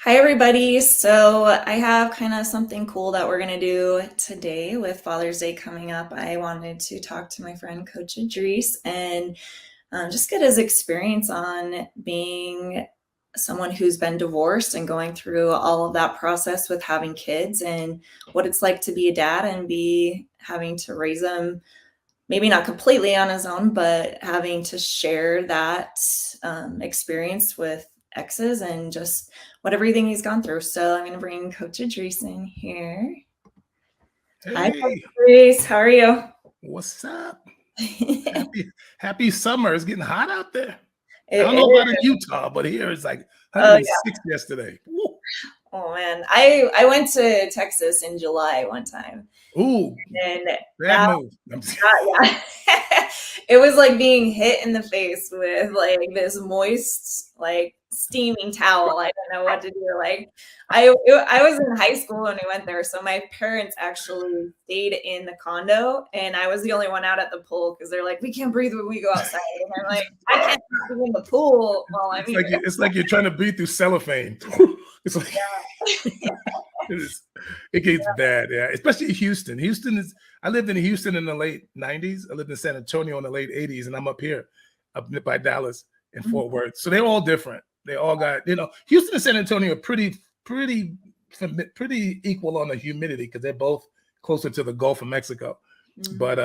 Hi, everybody. So, I have kind of something cool that we're going to do today with Father's Day coming up. I wanted to talk to my friend, Coach Idrise, and just get his experience on being someone who's been divorced and going through all of that process with having kids and what it's like to be a dad and be having to raise them, maybe not completely on his own, but having to share that experience with exes and just what everything he's gone through. So I'm going to bring Coach Idrise in here. Hi, Coach Hey, Idrise. How are you? what's up? Happy summer. It's getting hot out there. I It don't know about in is. Utah, but here it's like Oh yeah. 106 yesterday. Woo. Oh man. I went to Texas in July one time, Ooh, and bad that move. yeah. It was like being hit in the face with like this moist, like steaming towel. I don't know what to do. Like I was in high school when we went there, so my parents actually stayed in the condo, and I was the only one out at the pool because they're like, we can't breathe when we go outside, and I'm like, I can't breathe in the pool while I'm here. It's like you're trying to breathe through cellophane. It's like Yeah. it is. It gets bad, yeah. Especially Houston. Houston is. I lived in Houston in the late '90s. I lived in San Antonio in the late '80s, and I'm up here, up by Dallas and Fort Worth. So they're all different. They all got, Houston and San Antonio are pretty equal on the humidity because they're both closer to the Gulf of Mexico. But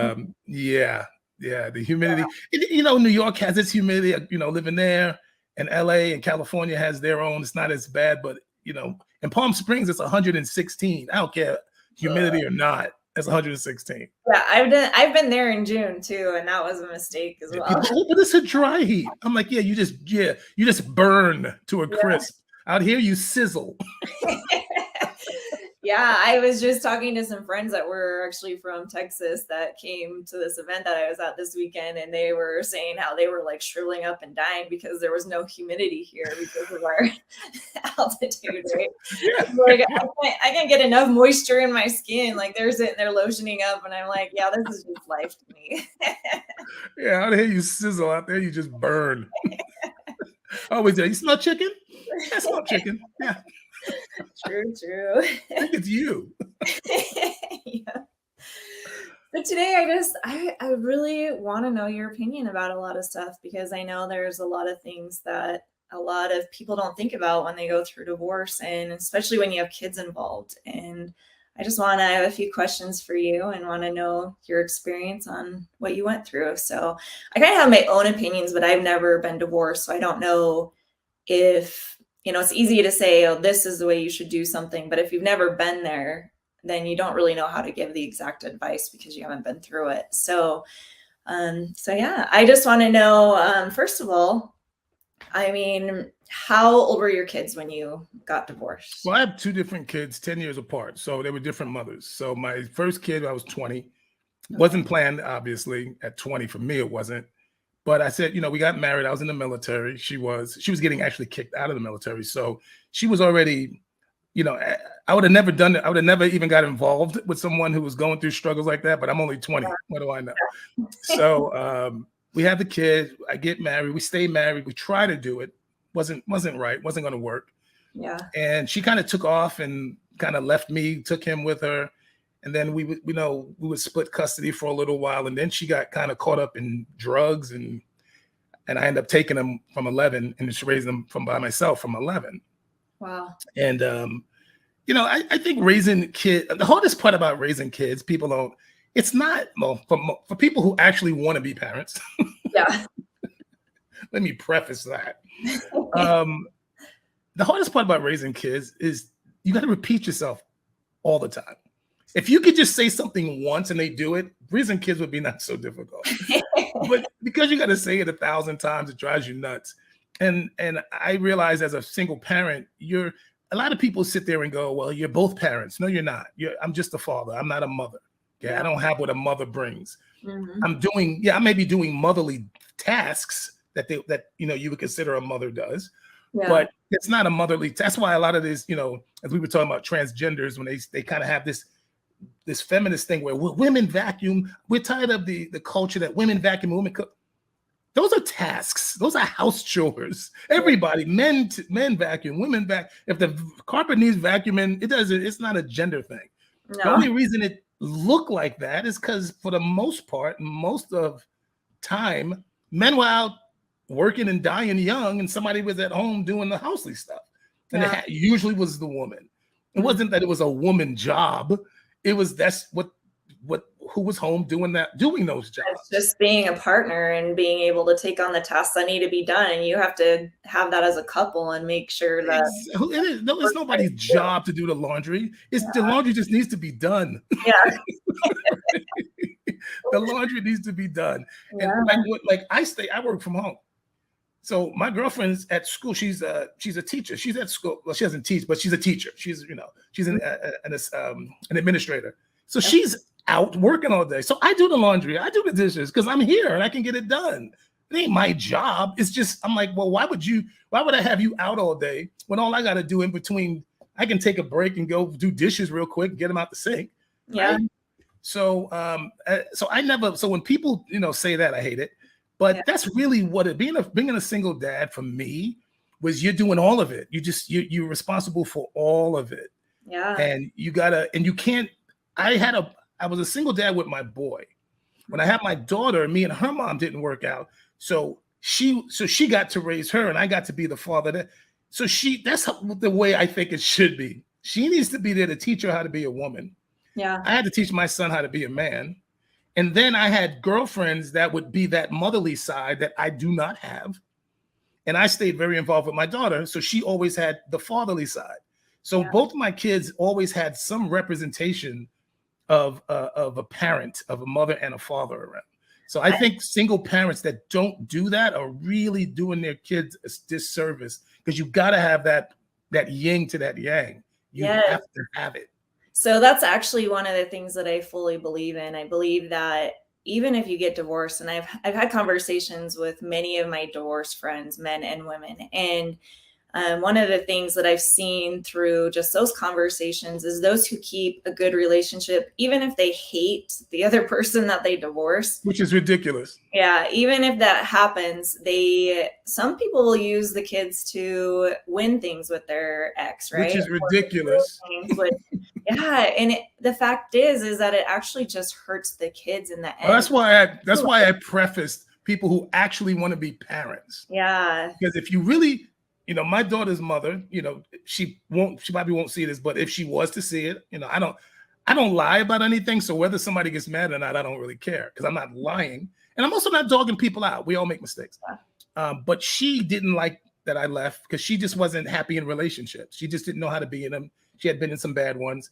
yeah, the humidity. New York has its humidity. Living there, and LA and California has their own. It's not as bad, but in Palm Springs it's 116. I don't care humidity or not. It's 116. Yeah, I've been there in June too, and that was a mistake as Yeah, well. people, oh, but it's a dry heat. I'm like, you just burn to a crisp. Out here, you sizzle. Yeah, I was just talking to some friends that were actually from Texas that came to this event that I was at this weekend, and they were saying how they were like shriveling up and dying because there was no humidity here because of our altitude, right? Yeah, Like I can't get enough moisture in my skin. Like they're sitting there lotioning up, and I'm like, yeah, this is just life to me. yeah. Out here, you sizzle. Out there, you just burn. Always there. You smell chicken? I smell chicken. Yeah, True, true. I think it's you. Yeah. But today I really want to know your opinion about a lot of stuff because I know there's a lot of things that a lot of people don't think about when they go through divorce and especially when you have kids involved. And I just want to have a few questions for you and want to know your experience on what you went through. So I kind of have my own opinions, but I've never been divorced, so I don't know if, it's easy to say, oh, this is the way you should do something, but if you've never been there, then you don't really know how to give the exact advice because you haven't been through it. So yeah, I just want to know, first of all, I mean, how old were your kids when you got divorced? Well, I have two different kids, 10 years apart. So they were different mothers. So my first kid, I was 20. Okay. Wasn't planned, obviously, at 20. For me, it wasn't. But I said, we got married. I was in the military. She was getting actually kicked out of the military. So she was already, I would have never done it. I would have never even got involved with someone who was going through struggles like that. But I'm only 20. What do I know? So we had the kid. I get married. We stay married. We try to do it. Wasn't right. Wasn't going to work. Yeah. And she kind of took off and kind of left me, took him with her. And then we would split custody for a little while. And then she got kind of caught up in drugs and I ended up taking them from 11 and just raising them by myself from 11. Wow. And, I think raising kids, the hardest part about raising kids, people don't, it's not, well, for people who actually want to be parents, Yeah. let me preface that. The hardest part about raising kids is you got to repeat yourself all the time. If you could just say something once and they do it, raising kids would be not so difficult. But because you got to say it 1,000 times, it drives you nuts. And I realize as a single parent, a lot of people sit there and go, well, you're both parents. No, you're not. I'm just a father. I'm not a mother. Okay. I don't have what a mother brings. Mm-hmm. I may be doing motherly tasks that you would consider a mother does, Yeah. but it's not a motherly. That's why a lot of this, as we were talking about transgenders, when they kind of have this feminist thing where women vacuum. We're tired of the culture that women vacuum, women cook. those are tasks. Those are house chores. Yeah. Everybody, men vacuum, women vacuum. If the carpet needs vacuuming, it doesn't. It's not a gender thing. The No. only reason it looked like that is because, for the most part, most of time, men were out working and dying young, and somebody was at home doing the housely stuff. And Yeah. usually was the woman. It Mhm. wasn't that it was a woman job. It was that's what who was home doing those It's jobs. just being a partner and being able to take on the tasks that need to be done, and you have to have that as a couple and make sure that It is, no, it's works right nobody's for you. job to do the laundry. It's the laundry just needs to be done. Yeah. The laundry needs to be done. And Yeah. I work from home. So my girlfriend's at school. She's a teacher. She's at school. Well, she doesn't teach, but she's a teacher. She's an administrator. So Yeah. she's out working all day. So I do the laundry. I do the dishes because I'm here and I can get it done. It ain't my job. It's just, I'm like, well, why would I have you out all day when all I got to do in between, I can take a break and go do dishes real quick, get them out the sink. Yeah. Right? So, so when people, say that, I hate it. But Yeah. that's really what being a single dad for me was. You're doing all of it. You're responsible for all of it. Yeah. And you can't. I was a single dad with my boy. When I had my daughter, me and her mom didn't work out. So she got to raise her, and I got to be the father. That's the way I think it should be. She needs to be there to teach her how to be a woman. Yeah. I had to teach my son how to be a man. And then I had girlfriends that would be that motherly side that I do not have. And I stayed very involved with my daughter. So she always had the fatherly side. So Yeah. both of my kids always had some representation of a parent, of a mother and a father around. So I think single parents that don't do that are really doing their kids a disservice, because you got to have that yin to that yang. You Yes. have to have it. So that's actually one of the things that I fully believe in. I believe that even if you get divorced, and I've had conversations with many of my divorced friends, men and women, and one of the things that I've seen through just those conversations is those who keep a good relationship, even if they hate the other person that they divorced. Which is ridiculous. Yeah, even if that happens, some people will use the kids to win things with their ex, right? Which is ridiculous. Yeah, and the fact is that it actually just hurts the kids in the end. Well, that's why I prefaced people who actually want to be parents. Yeah. Because if you really, my daughter's mother, she probably won't see this, but if she was to see it, I don't lie about anything. So whether somebody gets mad or not, I don't really care, because I'm not lying. And I'm also not dogging people out. We all make mistakes. But she didn't like that I left because she just wasn't happy in relationships. She just didn't know how to be in them. She had been in some bad ones,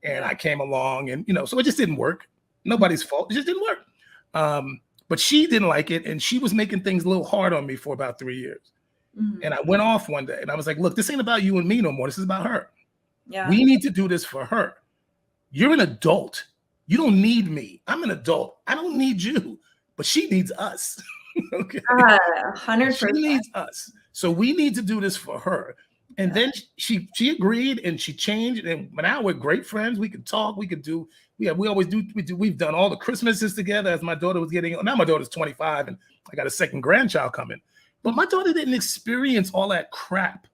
and I came along, and so it just didn't work. Nobody's fault. It just didn't work. But she didn't like it, and she was making things a little hard on me for about 3 years. Mhm. And I went off one day, and I was like, look, this ain't about you and me no more. This is about her. Yeah. We need to do this for her. You're an adult. You don't need me. I'm an adult. I don't need you, but she needs us. Okay. 100%. She needs us. So we need to do this for her. And then she agreed, and she changed. And now we're great friends. We can talk. We always do. We've done all the Christmases together as my daughter was getting. Now my daughter's 25, and I got a second grandchild coming. But my daughter didn't experience all that crap.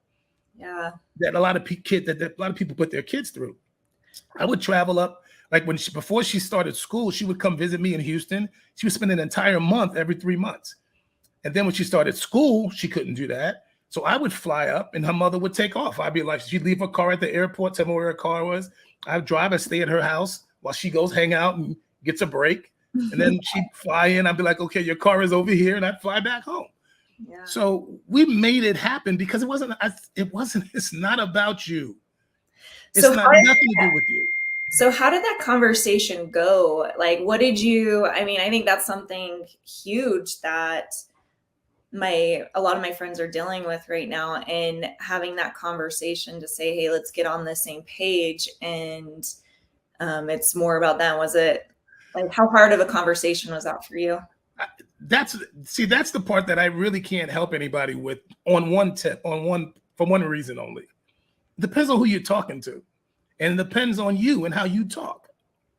Yeah. That a lot of people put their kids through. I would travel up, like before she started school, she would come visit me in Houston. She would spend an entire month every 3 months. And then when she started school, she couldn't do that. So I would fly up, and her mother would take off. I'd be like, she'd leave her car at the airport, tell me where her car was. I'd drive and stay at her house while she goes hang out and gets a break. And then she'd fly in. I'd be like, okay, your car is over here. And I'd fly back home. Yeah. So we made it happen because it's not about you. It's So not nothing to do with you. So how did that conversation go? Like, I think that's something huge that a lot of my friends are dealing with right now, and having that conversation to say, hey, let's get on the same page. And it's more about them. Was it like, how hard of a conversation was that for you? That's the part that I really can't help anybody with for one reason only. It depends on who you're talking to, and it depends on you and how you talk.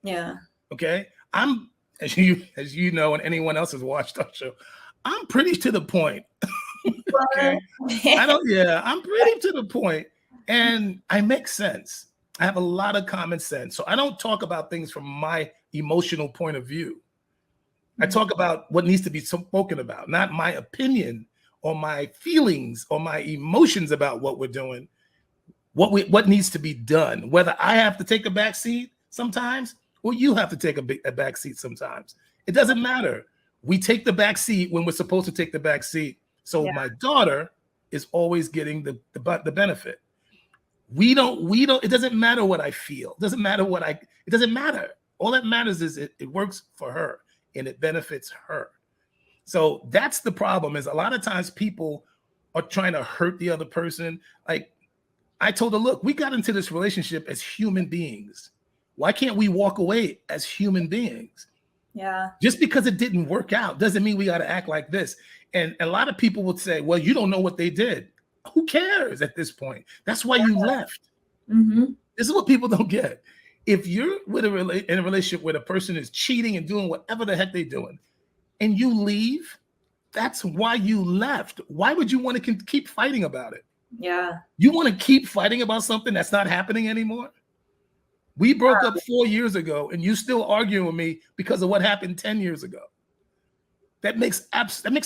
Yeah. Okay. I'm, as you know, and anyone else has watched our show, I'm pretty to the point. Well, Okay. I'm pretty to the point, and I make sense. I have a lot of common sense. So I don't talk about things from my emotional point of view. I talk about what needs to be spoken about, not my opinion or my feelings or my emotions about what we're doing, what needs to be done, whether I have to take a back seat sometimes or you have to take a back seat sometimes. It doesn't matter. We take the back seat when we're supposed to take the back seat. So yeah, my daughter is always getting the benefit. We don't, it doesn't matter what I feel. It doesn't matter it doesn't matter. All that matters is it works for her and it benefits her. So that's the problem, is a lot of times people are trying to hurt the other person. Like I told her, look, we got into this relationship as human beings. Why can't we walk away as human beings? yeah, Just because it didn't work out doesn't mean we got to act like this. And a lot of people would say, well, you don't know what they did. Who cares at this point? That's why you left. hmm, This is what people don't get. If you're in a relationship where the person is cheating and doing whatever the heck they're doing, and you leave, that's why you left. Why would you want to keep fighting about it? yeah, You want to keep fighting about something that's not happening anymore? We broke up 4 years ago, and you still arguing with me because of what happened 10 years ago. That makes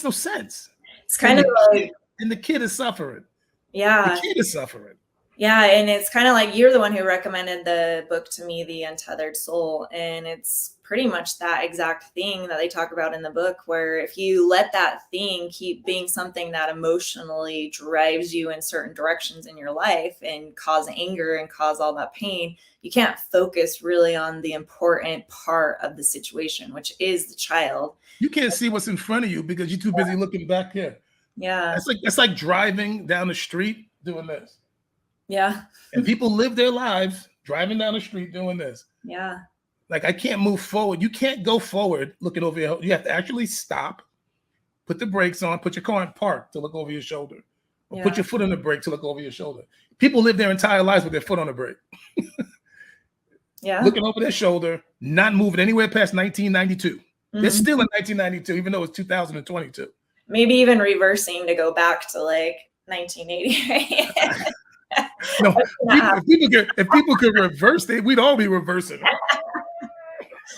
no sense. it's kind of like, And the kid is suffering. The yeah, kid is suffering. yeah, and it's kind of like you're the one who recommended the book to me, The Untethered Soul, and it's pretty much that exact thing that they talk about in the book, where if you let that thing keep being something that emotionally drives you in certain directions in your life and cause anger and cause all that pain, you can't focus really on the important part of the situation, which is the child. You can't see what's in front of you because you're too busy looking back here. Yeah, That's like driving down the street doing this. yeah, And people live their lives driving down the street doing this. yeah, Like, I can't move forward. You can't go forward looking over your. You have to actually stop, put the brakes on, put your car in park to look over your shoulder, or put yeah, your foot on the brake to look over your shoulder. People live their entire lives with their foot on the brake, yeah. looking over their shoulder, not moving anywhere past 1992. They're Mhm. still in 1992, even though it's 2022. Maybe even reversing to go back to like 1980. Right? No, if people could reverse it, we'd all be reversing.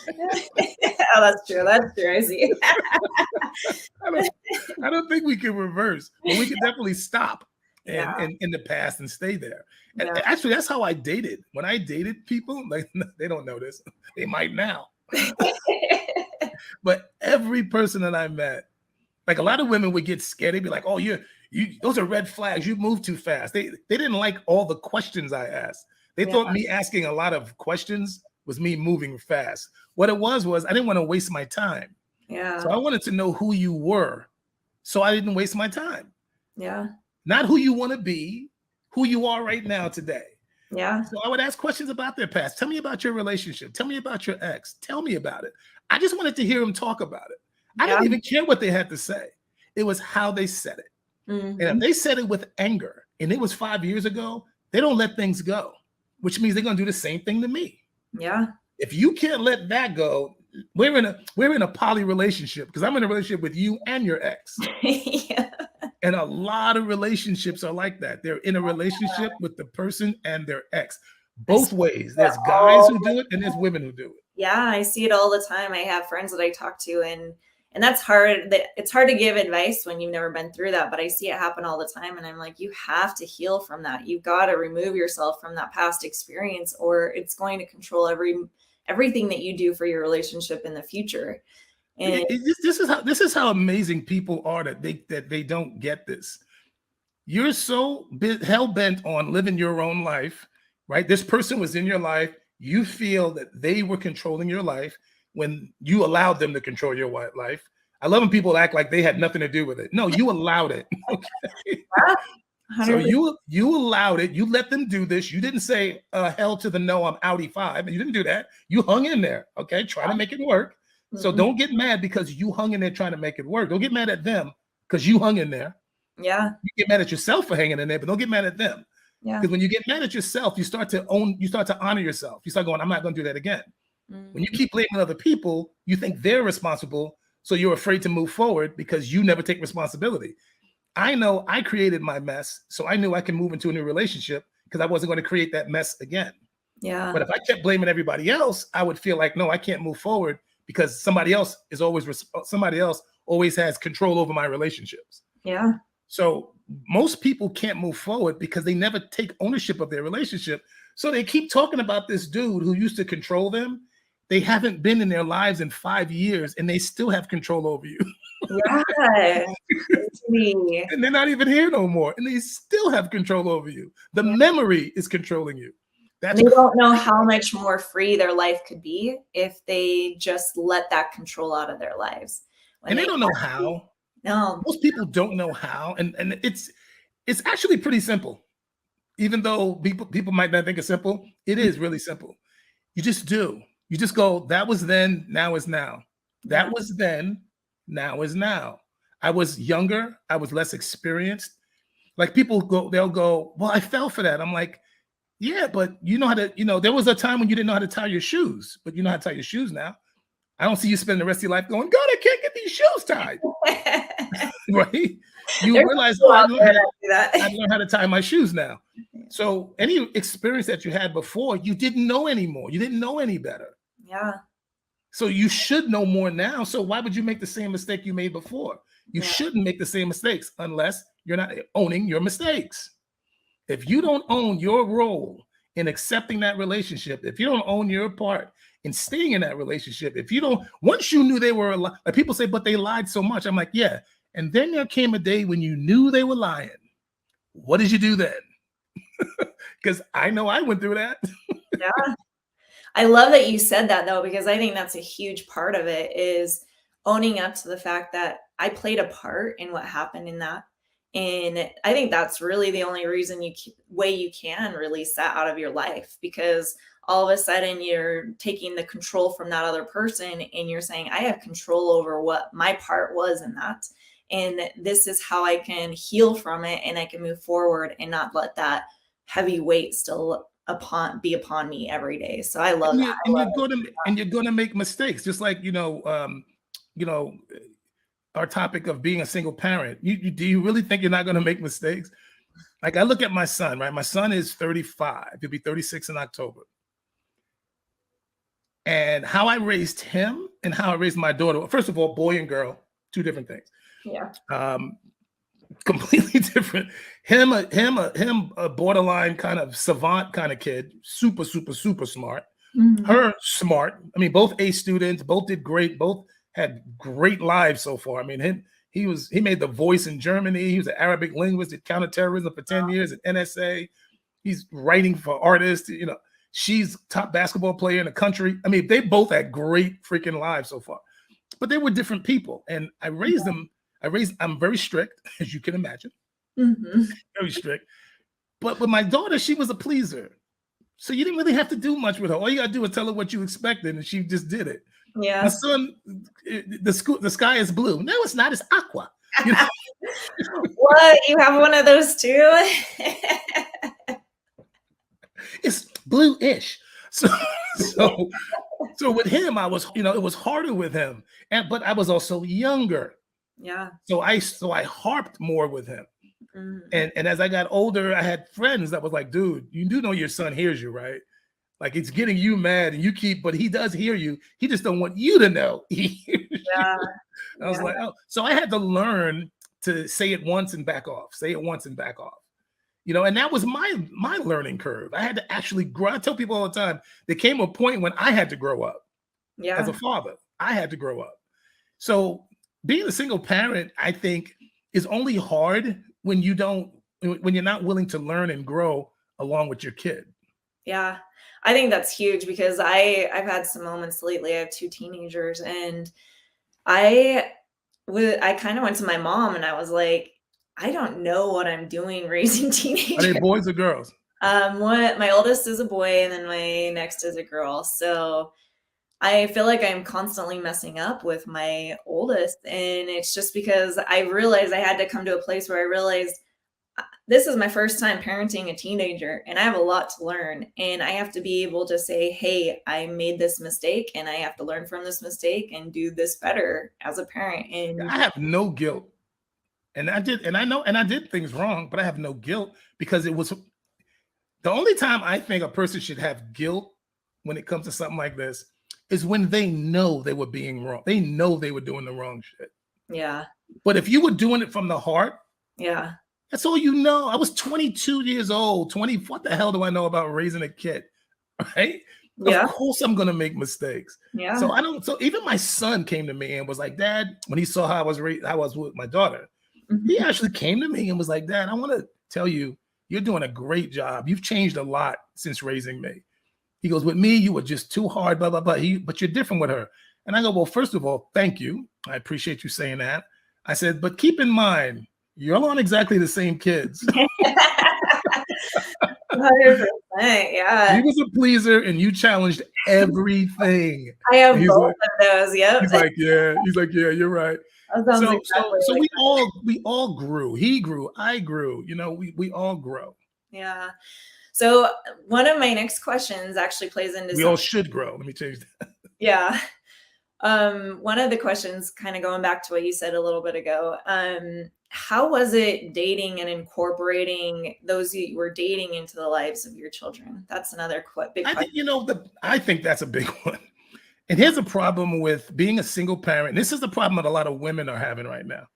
Oh, that's true. That's true. I see. I don't think we can reverse, but we can definitely stop Yeah. and in the past and stay there. And Yeah. actually, that's how I dated. When I dated people, like, they don't know this. They might now. But every person that I met, like, a lot of women would get scared. They'd be like, "Oh, you those are red flags. You move too fast." They didn't like all the questions I asked. They thought me asking a lot of questions was me moving fast. What it was I didn't want to waste my time. Yeah. So I wanted to know who you were, so I didn't waste my time. Yeah. Not who you want to be, who you are right now today. Yeah. So I would ask questions about their past. Tell me about your relationship. Tell me about your ex. Tell me about it. I just wanted to hear them talk about it. I didn't even care what they had to say. It was how they said it. And if Mhm. they said it with anger, and it was 5 years ago, they don't let things go, which means they're going to do the same thing to me. Yeah. If you can't let that go, we're in a poly relationship, because I'm in a relationship with you and your ex. Yeah. And a lot of relationships are like that. They're in a relationship with the person and their ex. Both ways. There's guys who do it and there's women who do it. Yeah, I see it all the time. I have friends that I talk to, and that's hard. It's hard to give advice when you've never been through that, but I see it happen all the time. And I'm like, you have to heal from that. You've got to remove yourself from that past experience, or it's going to control everything that you do for your relationship in the future. And This is how amazing people are, that they don't get this. You're so hell bent on living your own life, right? This person was in your life. You feel that they were controlling your life when you allowed them to control your life. I love when people act like they had nothing to do with it. No, you allowed it. Okay. So 100%. you allowed it. You let them do this. You didn't say hell to the no, I'm outie 5. You didn't do that. You hung in there. Okay, trying to make it work. So don't get mad because you hung in there trying to make it work. Don't get mad at them because you hung in there. Yeah. You get mad at yourself for hanging in there, but don't get mad at them. Yeah. Because when you get mad at yourself, you start to honor yourself. You start going, I'm not going to do that again. When you keep blaming other people, you think they're responsible. So you're afraid to move forward because you never take responsibility. I know I created my mess, so I knew I can move into a new relationship because I wasn't going to create that mess again. Yeah. But if I kept blaming everybody else, I would feel like, no, I can't move forward because somebody else always has control over my relationships. Yeah. So most people can't move forward because they never take ownership of their relationship. So they keep talking about this dude who used to control them. They haven't been in their lives in 5 years and they still have control over you. Yeah. Crazy. And they're not even here no more. And they still have control over you. The Yeah. memory is controlling you. And That's they don't know crazy. how much more free their life could be if they just let that control out of their lives. When And they they don't know how. no. Most people don't know how. And it's actually pretty simple. Even though people might not think it's simple, it is really simple. You just do. You just go, that was then, now is now. Yeah. That was then, now is now. I was younger, I was less experienced. Like they'll go, well, I fell for that. I'm like, yeah, but you know how to, there was a time when you didn't know how to tie your shoes, but you know how to tie your shoes now. I don't see you spend the rest of your life going, God, I can't get these shoes tied. Right? You There's realize, people oh, out there that do that. I learned how to tie my shoes now. So any experience that you had before, you didn't know anymore. You didn't know any better. Yeah. So you should know more now. So why would you make the same mistake you made before? You Yeah. shouldn't make the same mistakes unless you're not owning your mistakes. If you don't own your role in accepting that relationship, if you don't own your part in staying in that relationship, if you don't, once you knew they were a lie, like people say, but they lied so much. I'm like, yeah. And then there came a day when you knew they were lying. What did you do then? Because I know I went through that. Yeah. I love that you said that though, because I think that's a huge part of it is owning up to the fact that I played a part in what happened in that. And I think that's really the only reason way you can release that out of your life, because all of a sudden you're taking the control from that other person and you're saying, I have control over what my part was in that. And this is how I can heal from it and I can move forward and not let that heavy weight still be upon me every day. So I love and that. you I and love you're going to and you're going to make mistakes, just like you know, our topic of being a single parent. Do you really think you're not going to make mistakes? Like I look at my son, right? My son is 35. He'll be 36 in October. And how I raised him and how I raised my daughter. First of all, boy and girl, two different things. it. Yeah. Completely different. Him a borderline kind of savant kind of kid, super, super, super smart. Mhm. Her smart. I mean, both A students, both did great, both had great lives so far. I mean, he made The Voice in Germany. He was an Arabic linguist, did counterterrorism for 10 years at NSA. He's writing for artists, she's top basketball player in the country. I mean, they both had great freaking lives so far. But they were different people. And I raised them. I'm very strict, as you can imagine. Mhm. Very strict. But with my daughter, she was a pleaser. So you didn't really have to do much with her. All you gotta do is tell her what you expected, and she just did it. My Yeah. son, the sky is blue. No, it's not. It's aqua. You know? What? You have one of those too? It's blue-ish. So, so, so with him, I was, it was harder with him, but I was also younger. Yeah. So I harped more with him. Mhm. And as I got older, I had friends that was like, dude, you do know your son hears you, right? Like it's getting you mad and but he does hear you. He just don't want you to know he hears you. Yeah. I was Yeah. like, oh, so I had to learn to say it once and back off, say it once and back off. And that was my learning curve. I had to actually grow. I tell people all the time, there came a point when I had to grow up as a Yeah. father. I had to grow up. So being a single parent, I think, is only hard when you're not willing to learn and grow along with your kid. Yeah. I think that's huge because I've had some moments lately. I have two teenagers and I I kind of went to my mom and I was like, I don't know what I'm doing raising Are they teenagers. boys or girls? What my oldest is a boy and then my next is a girl. So I feel like I'm constantly messing up with my oldest. And it's just because I realized I had to come to a place where I realized this is my first time parenting a teenager, and I have a lot to learn, and I have to be able to say, hey, I made this mistake and I have to learn from this mistake and do this better as a parent. And I have no guilt. And I did, and I know, and I did things wrong, but I have no guilt because it was the only time I think a person should have guilt when it comes to something like this is when they know they were being wrong. They know they were doing the wrong shit. yeah, But if you were doing it from the heart, yeah, that's all you know. I was 22 years old. 20. What the hell do I know about raising a kid? Right? Of yeah, course I'm gonna make mistakes. So yeah, I don't. So even my son came to me and was like, "Dad," when he saw how I was with my daughter, he mhm. actually came to me and was like, "Dad, I want to tell you, you're doing a great job. You've changed a lot since raising me." He goes, "With me, you were just too hard, blah blah blah. But you're different with her." And I go, "Well, first of all, thank you. I appreciate you saying that." I said, "But keep in mind, you're not exactly the same kids." 100%, He yeah. was a pleaser and you challenged everything. I And have both of those, yep. he's like, yeah, you're right. That sounds exactly So like we all grew. He grew, I grew, we all grow. yeah. So one of my next questions actually plays into We all something. should grow. Let me change that. Yeah. One of the questions, kind of going back to what you said a little bit ago, how was it dating and incorporating those you were dating into the lives of your children? That's another big I question. think I think that's a big one. And here's a problem with being a single parent. This is the problem that a lot of women are having right now.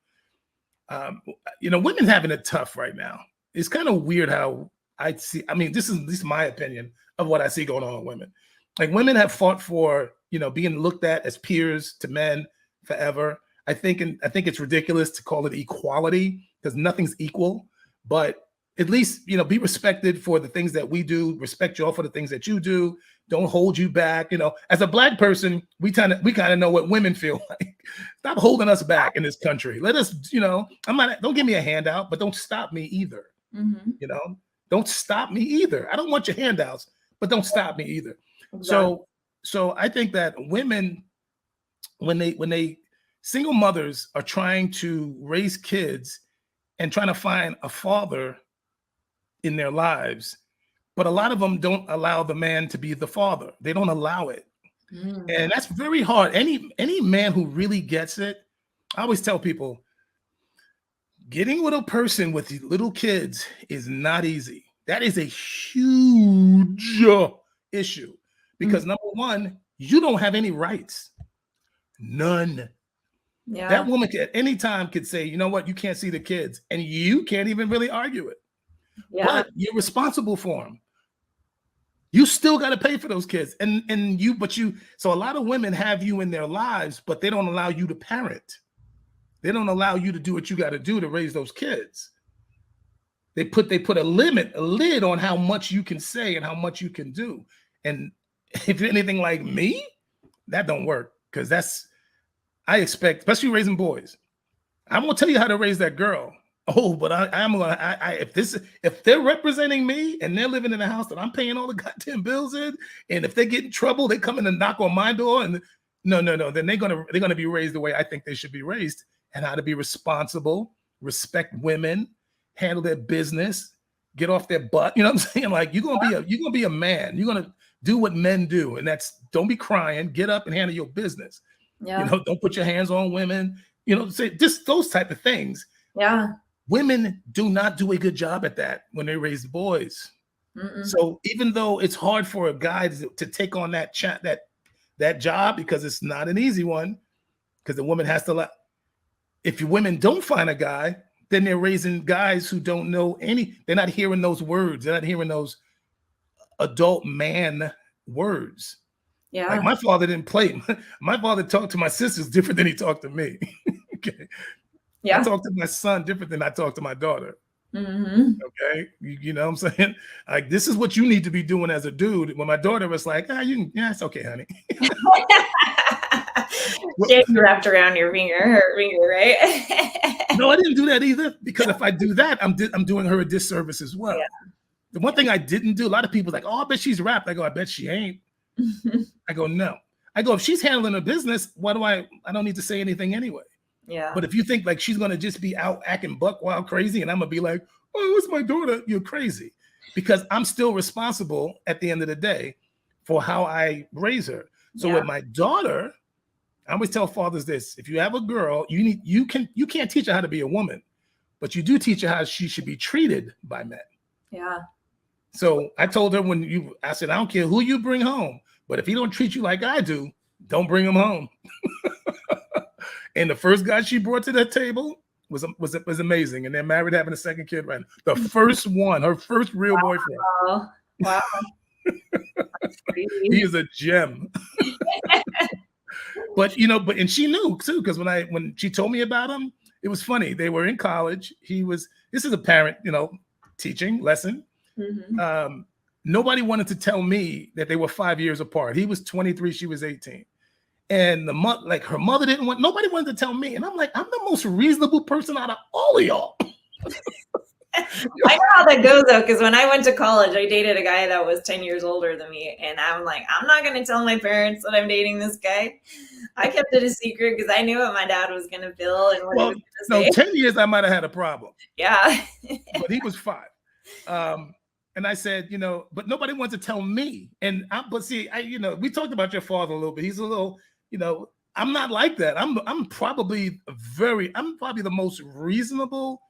Um, women having it tough right now. It's kind of weird how I see. I mean, this is at least my opinion of what I see going on with women. Like women have fought for, being looked at as peers to men forever. I think it's ridiculous to call it equality because nothing's equal. But at least, be respected for the things that we do. Respect y'all for the things that you do. Don't hold you back. As a Black person, we kind of know what women feel like. Stop holding us back in this country. Let us, don't give me a handout, but don't stop me either. Hmm. You know, don't stop me either. I don't want your handouts, but don't stop me either. Exactly. So I think that women, when they single mothers are trying to raise kids and trying to find a father in their lives, but a lot of them don't allow the man to be the father. They don't allow it. Mm, And that's very hard. Any man who really gets it, I always tell people, getting with a person with little kids is not easy. That is a huge issue mm, because number one, you don't have any rights. None. That yeah. woman at any time could say, you know what, you can't see the kids, and you can't even really argue it. Yeah. But you're responsible for them. You still got to pay for those kids, so a lot of women have you in their lives, but they don't allow you to parent. They don't allow you to do what you got to do to raise those kids. They put a lid on how much you can say and how much you can do. And if you're anything like me, that don't work because I expect, especially raising boys. I'm gonna tell you how to raise that girl. Oh, but if they're representing me and they're living in a house that I'm paying all the goddamn bills in, and if they get in trouble, they come in and knock on my door, and no, then they're gonna be raised the way I think they should be raised, and how to be responsible, respect women, handle their business, get off their butt. You know what I'm saying? Like you're gonna be a man. You're gonna do what men do, and that's don't be crying, get up and handle your business. Yeah. Don't put your hands on women. Say just those type of things. Yeah. Women do not do a good job at that when they raise boys. Mm-mm. So even though it's hard for a guy to take on that job because it's not an easy one, because the woman has to. If your women don't find a guy, then they're raising guys who don't know any. They're not hearing those words. They're not hearing those adult man words. Like Yeah. my father didn't play. My father talked to my sisters different than he talked to me. Okay. I Yeah. talk to my son different than I talk to my daughter. Hmm. Okay. You know what I'm saying? Like, this is what you need to be doing as a dude. When my daughter was like, yeah, it's okay, honey. Well, Chain wrapped around your finger, right? no, I didn't do that either. Because if I do that, I'm doing her a disservice as well. Yeah. The one thing I didn't do, a lot of people like, oh, I bet she's rapped. I go, I bet she ain't. I go, no. I go, if she's handling her business, I don't need to say anything anyway. Yeah. But if you think like she's gonna just be out acting buck wild crazy, and I'm gonna be like, Oh, it's my daughter. You're crazy. Because I'm still responsible at the end of the day for how I raise her. So Yeah. with my daughter, I always tell fathers this: if you have a girl, you can't teach her how to be a woman, but you do teach her how she should be treated by men. Yeah. So I told her I said, I don't care who you bring home, but if he don't treat you like I do, don't bring him home. And the first guy she brought to that table was amazing. And they're married, having a second kid right now. The first one, her first real boyfriend. Wow. Wow. That's He crazy. is a gem. But and she knew too, because when she told me about him, it was funny. They were in college. This is a parent, teaching lesson. Mhm. Nobody wanted to tell me that they were 5 years apart. He was 23, she was 18. And her mother nobody wanted to tell me. And I'm like, I'm the most reasonable person out of all of y'all. I know how that goes though, because when I went to college, I dated a guy that was 10 years older than me. And I'm like, I'm not going to tell my parents that I'm dating this guy. I kept it a secret because I knew what my dad was going to feel and what he was Well, going no, to say. 10 years I might have had a problem. Yeah. But he was 5. And I said, but nobody wants to tell me. But see, we talked about your father a little bit. He's a little, I'm not like that. I'm probably the most reasonable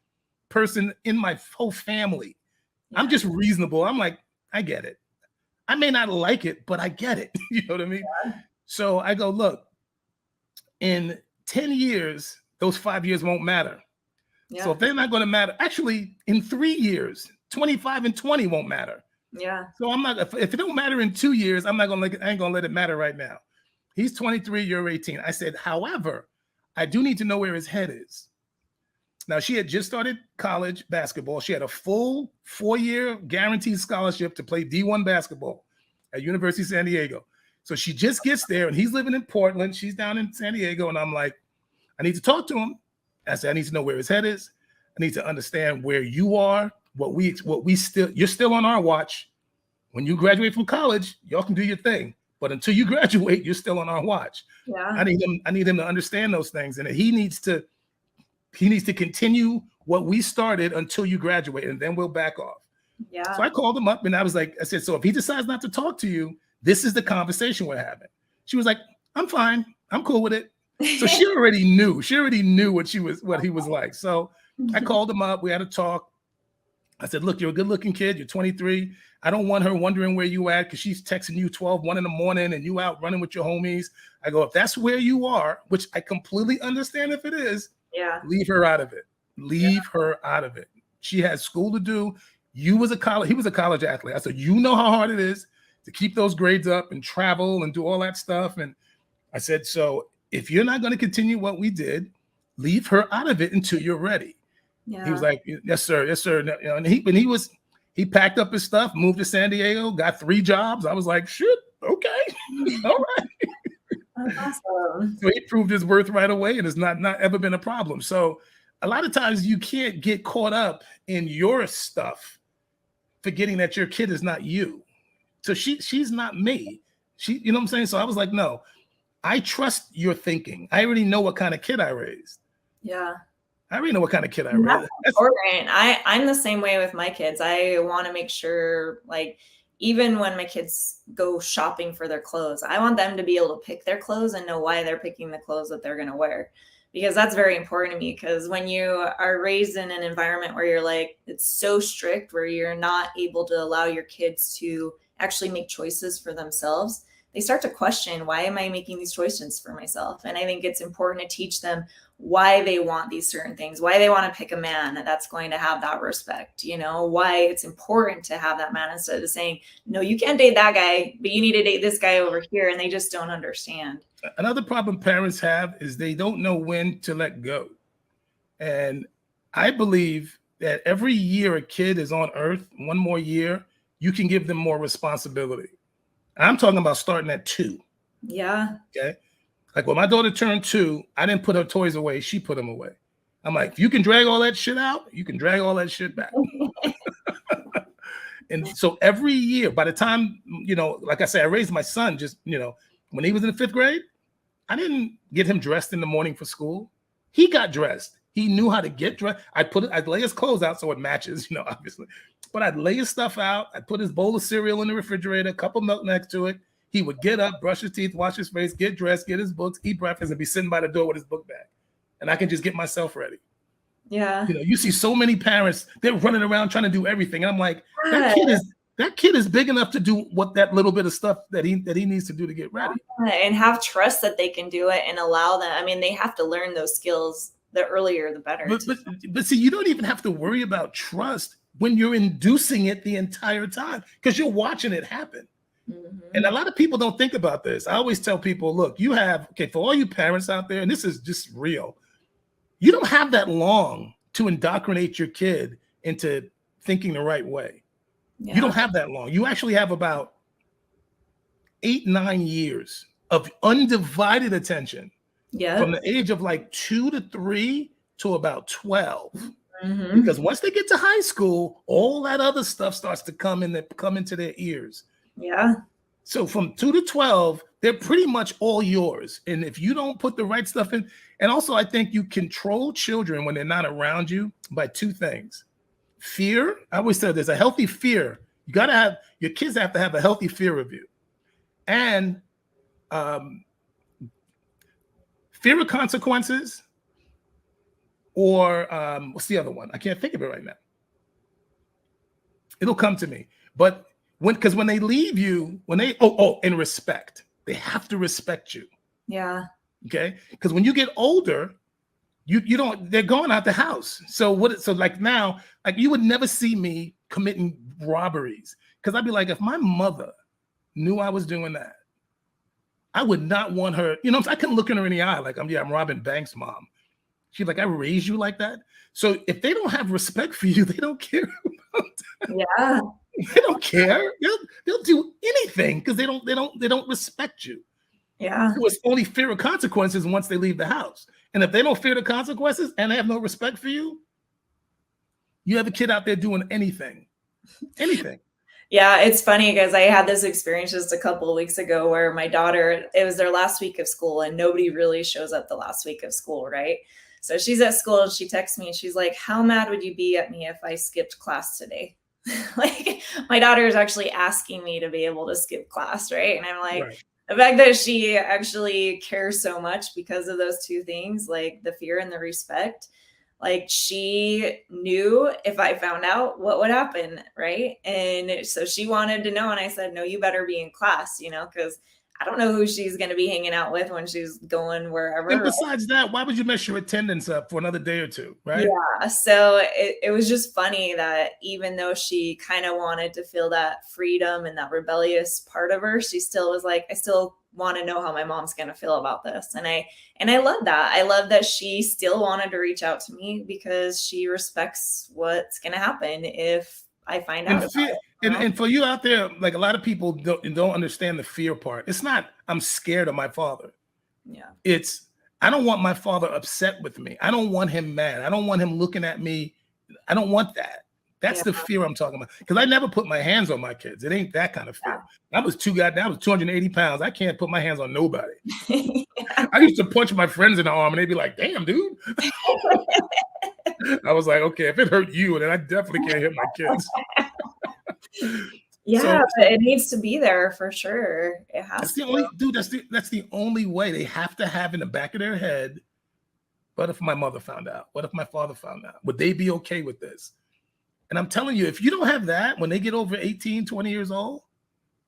person in my whole family. Yeah. I'm just reasonable. I'm like, I get it. I may not like it, but I get it. You know what I mean? Yeah. So I go, look, in 10 years, those 5 years won't matter. Yeah. So if they're not going to matter, actually, in 3 years, 25 and 20 won't matter. Yeah. So I'm not, if it don't matter in 2 years, I ain't gonna let it matter right now. He's 23, you're 18. I said, however, I do need to know where his head is. Now, she had just started college basketball. She had a full 4-year guaranteed scholarship to play D1 basketball at University of San Diego. So she just gets there, and he's living in Portland. She's down in San Diego, and I'm like, I need to talk to him. I said, I need to know where his head is. I need to understand where you are, you're still on our watch. When you graduate from college, y'all can do your thing. But until you graduate, you're still on our watch. Yeah. I need him to understand those things. And he needs to continue what we started until you graduate, and then we'll back off. Yeah. So I called him up and I said, so if he decides not to talk to you, this is the conversation we're having. She was like, I'm fine. I'm cool with it. So she already knew what he was like. So I called him up. We had a talk. I said, look, you're a good looking kid. You're 23. I don't want her wondering where you at, because she's texting you 1 in the morning and you out running with your homies. I go, if that's where you are, which I completely understand if it is, Yeah. leave her out of it. Leave her out of it. She has school to do. He was a college athlete. I said, you know how hard it is to keep those grades up and travel and do all that stuff. And I said, so if you're not going to continue what we did, leave her out of it until you're ready. Yeah. He was like, yes, sir. Yes, sir. And he packed up his stuff, moved to San Diego, got 3 jobs. I was like, shit, okay. All right. That's awesome. So he proved his worth right away, and it's not ever been a problem. So a lot of times you can't get caught up in your stuff, forgetting that your kid is not you. So she's not me. You know what I'm saying? So I was like, no, I trust your thinking. I already know what kind of kid I raised. Yeah. I already know what kind of kid I And raised. that's important. I'm the same way with my kids. I want to make sure, like, even when my kids go shopping for their clothes, I want them to be able to pick their clothes and know why they're picking the clothes that they're going to wear, because that's very important to me. Because when you are raised in an environment where you're like, it's so strict, where you're not able to allow your kids to actually make choices for themselves, they start to question, why am I making these choices for myself? And I think it's important to teach them why they want these certain things, why they want to pick a man that's going to have that respect, why it's important to have that man, instead of saying, no, you can't date that guy, but you need to date this guy over here. And they just don't understand. Another problem parents have is they don't know when to let go. And I believe that every year a kid is on earth, one more year, you can give them more responsibility. I'm talking about starting at 2. Yeah. Okay. Like when my daughter turned 2, I didn't put her toys away. She put them away. I'm like, if you can drag all that shit out, you can drag all that shit back. And so every year, by the time, like I said, I raised my son just, when he was in the 5th grade, I didn't get him dressed in the morning for school. He got dressed. He knew how to get dressed. I'd lay his clothes out so it matches, obviously. But I'd lay his stuff out. I'd put his bowl of cereal in the refrigerator, a cup of milk next to it. He would get up, brush his teeth, wash his face, get dressed, get his books, eat breakfast, and be sitting by the door with his book bag. And I can just get myself ready. Yeah. You see so many parents, they're running around trying to do everything. And I'm like, that kid is big enough to do what that little bit of stuff that he needs to do to get ready. And have trust that they can do it and allow them. I mean, they have to learn those skills. The earlier, the better. But see, you don't even have to worry about trust when you're inducing it the entire time because you're watching it happen. Mm-hmm. And a lot of people don't think about this. I always tell people, look, for all you parents out there, and this is just real, you don't have that long to indoctrinate your kid into thinking the right way. Yeah. You don't have that long. You actually have about 8-9 years of undivided attention. Yeah. From the age of like 2 to 3 to about 12. Mm-hmm. Because once they get to high school, all that other stuff starts to come into their ears. Yeah. So from 2 to 12, they're pretty much all yours. And if you don't put the right stuff in, and also I think you control children when they're not around you by 2 things. Fear. I always say there's a healthy fear. Your kids have to have a healthy fear of you. And fear of consequences, or what's the other one? I can't think of it right now. It'll come to me. But because when they leave you, and respect, they have to respect you. Yeah. Okay. Because when you get older, they're going out the house. So like now, like you would never see me committing robberies because I'd be like, if my mother knew I was doing that, I would not want her, I couldn't look in her in the eye like I'm Robin Banks' mom. She's like, I raised you like that. So if they don't have respect for you, they don't care about that. Yeah. They don't care. They'll do anything because they don't respect you. Yeah. So it's only fear of consequences once they leave the house. And if they don't fear the consequences and they have no respect for you, you have a kid out there doing anything. Anything. Yeah, it's funny because I had this experience just a couple of weeks ago where my daughter, it was their last week of school and nobody really shows up the last week of school, right? So she's at school and she texts me and she's like, how mad would you be at me if I skipped class today? Like my daughter is actually asking me to be able to skip class, right? And I'm like, right. The fact that she actually cares so much because of those 2 things, like the fear and the respect, like she knew if I found out what would happen, right? And so she wanted to know, and I said, no, you better be in class, because I don't know who she's going to be hanging out with when she's going wherever. And besides that, why would you mess your attendance up for another day or 2, right? Yeah. So it was just funny that even though she kind of wanted to feel that freedom and that rebellious part of her, she still was like, I still want to know how my mom's going to feel about this. And I love that. I love that she still wanted to reach out to me because she respects what's going to happen if I find out. And for you out there, like a lot of people don't understand the fear part. It's not, I'm scared of my father. Yeah. It's, I don't want my father upset with me. I don't want him mad. I don't want him looking at me. I don't want that. That's the fear I'm talking about. Because I never put my hands on my kids. It ain't that kind of fear. Yeah. I was 280 pounds. I can't put my hands on nobody. Yeah. I used to punch my friends in the arm and they'd be like, damn, dude. I was like, okay, if it hurt you, then I definitely can't hit my kids. Yeah, so, it needs to be there for sure. It has that's to. That's the only way. They have to have in the back of their head, what if my mother found out? What if my father found out? Would they be okay with this? And I'm telling you, if you don't have that when they get over 18, 20 years old,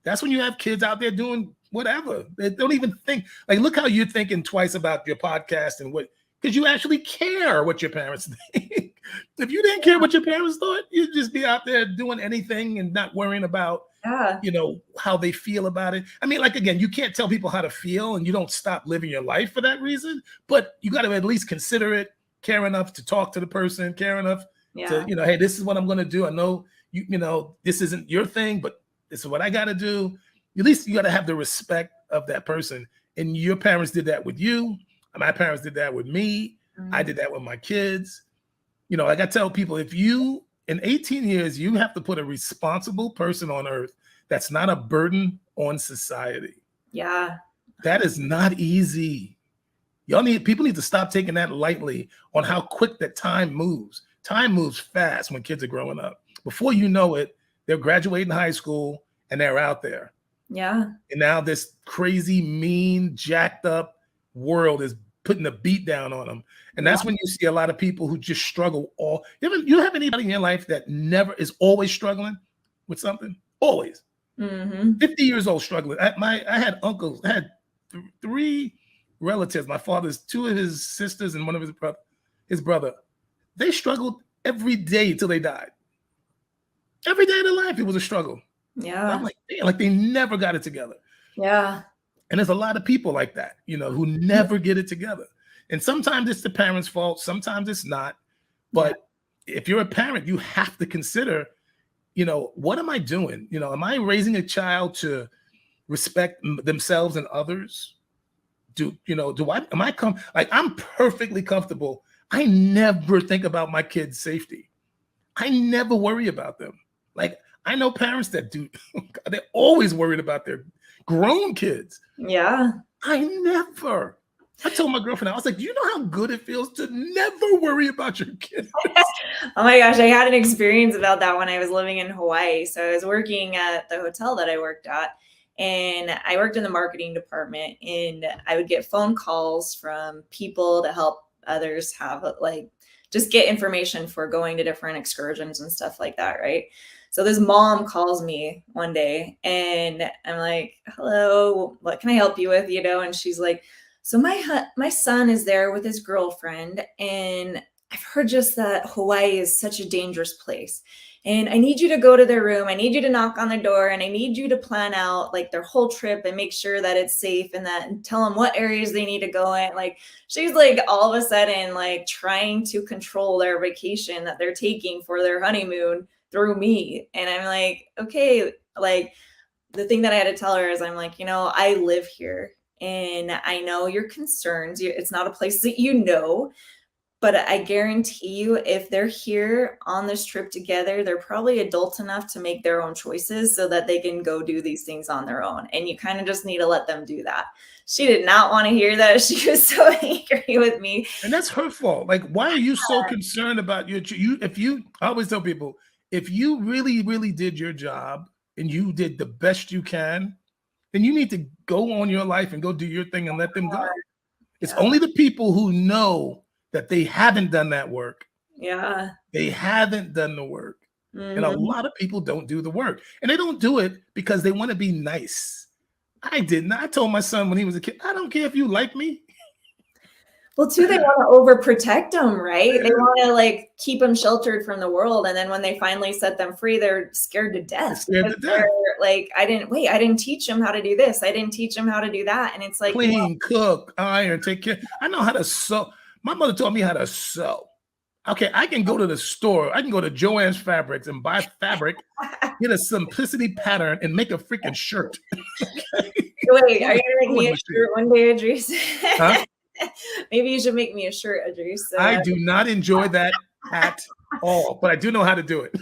that's when you have kids out there doing whatever. They don't even think. Like, look how you're thinking twice about your podcast and because you actually care what your parents think. If you didn't care what your parents thought, you'd just be out there doing anything and not worrying about, how they feel about it. I mean, like, again, you can't tell people how to feel and you don't stop living your life for that reason, but you got to at least consider it, care enough to talk to the person, care enough to, hey, this is what I'm going to do. I know, this isn't your thing, but this is what I got to do. At least you got to have the respect of that person. And your parents did that with you. My parents did that with me. Mm-hmm. I did that with my kids. Like I tell people, if you, in 18 years, you have to put a responsible person on earth that's not a burden on society. Yeah. That is not easy. People need to stop taking that lightly on how quick that time moves. Time moves fast when kids are growing up. Before you know it, they're graduating high school and they're out there. Yeah. And now this crazy, mean, jacked up world is putting a beat down on them. And that's when you see a lot of people who just struggle. You have anybody in your life that never is always struggling with something? Always. 50 years old struggling. I had uncles, I had three relatives, my father's, two of his sisters and one of his brother. They struggled every day till they died. Every day of their life, it was a struggle. Yeah. I'm like, damn, like they never got it together. Yeah. And there's a lot of people like that, who never get it together. And sometimes it's the parents' fault, sometimes it's not. But if you're a parent, you have to consider, what am I doing? Am I raising a child to respect themselves and others? I'm perfectly comfortable. I never think about my kids' safety. I never worry about them. Like, I know parents that do. They're always worried about their grown kids. Yeah. I told my girlfriend, I was like, do you know how good it feels to never worry about your kids? Oh my gosh, I had an experience about that when I was living in Hawaii. So I was working at the hotel that I worked at, and I worked in the marketing department, and I would get phone calls from people to help others have just get information for going to different excursions and stuff like that, right? So this mom calls me one day and I'm like, hello, what can I help you with? And she's like, so my son is there with his girlfriend, and I've heard just that Hawaii is such a dangerous place. And I need you to go to their room. I need you to knock on the door, and I need you to plan out their whole trip and make sure that it's safe, and tell them what areas they need to go in. She's all of a sudden trying to control their vacation that they're taking for their honeymoon through me. And I'm like, okay, the thing that I had to tell her is I'm like, I live here and I know your concerns. It's not a place that but I guarantee you, if they're here on this trip together, they're probably adult enough to make their own choices so that they can go do these things on their own. And you kind of just need to let them do that. She did not want to hear that. She was so angry with me. And that's her fault. Like, why are you so concerned about I always tell people, if you really, really did your job and you did the best you can, then you need to go on your life and go do your thing and let them go. It's only the people who know that they haven't done that work. Yeah. They haven't done the work. And a lot of people don't do the work. And they don't do it because they want to be nice. I didn't. I told my son when he was a kid, I don't care if you like me. Well, too, they want to overprotect them, right? They want to keep them sheltered from the world. And then when they finally set them free, they're scared to death. I didn't teach them how to do this. I didn't teach them how to do that. And it's clean, cook, iron, take care. I know how to sew. My mother taught me how to sew. Okay, I can go to the store. I can go to Joann's Fabrics and buy fabric, get a simplicity pattern, and make a freaking shirt. Wait, are you going to make me a shirt one day, Idrise? Huh? Maybe you should make me a shirt, Idrise. I do not enjoy that at all, but I do know how to do it.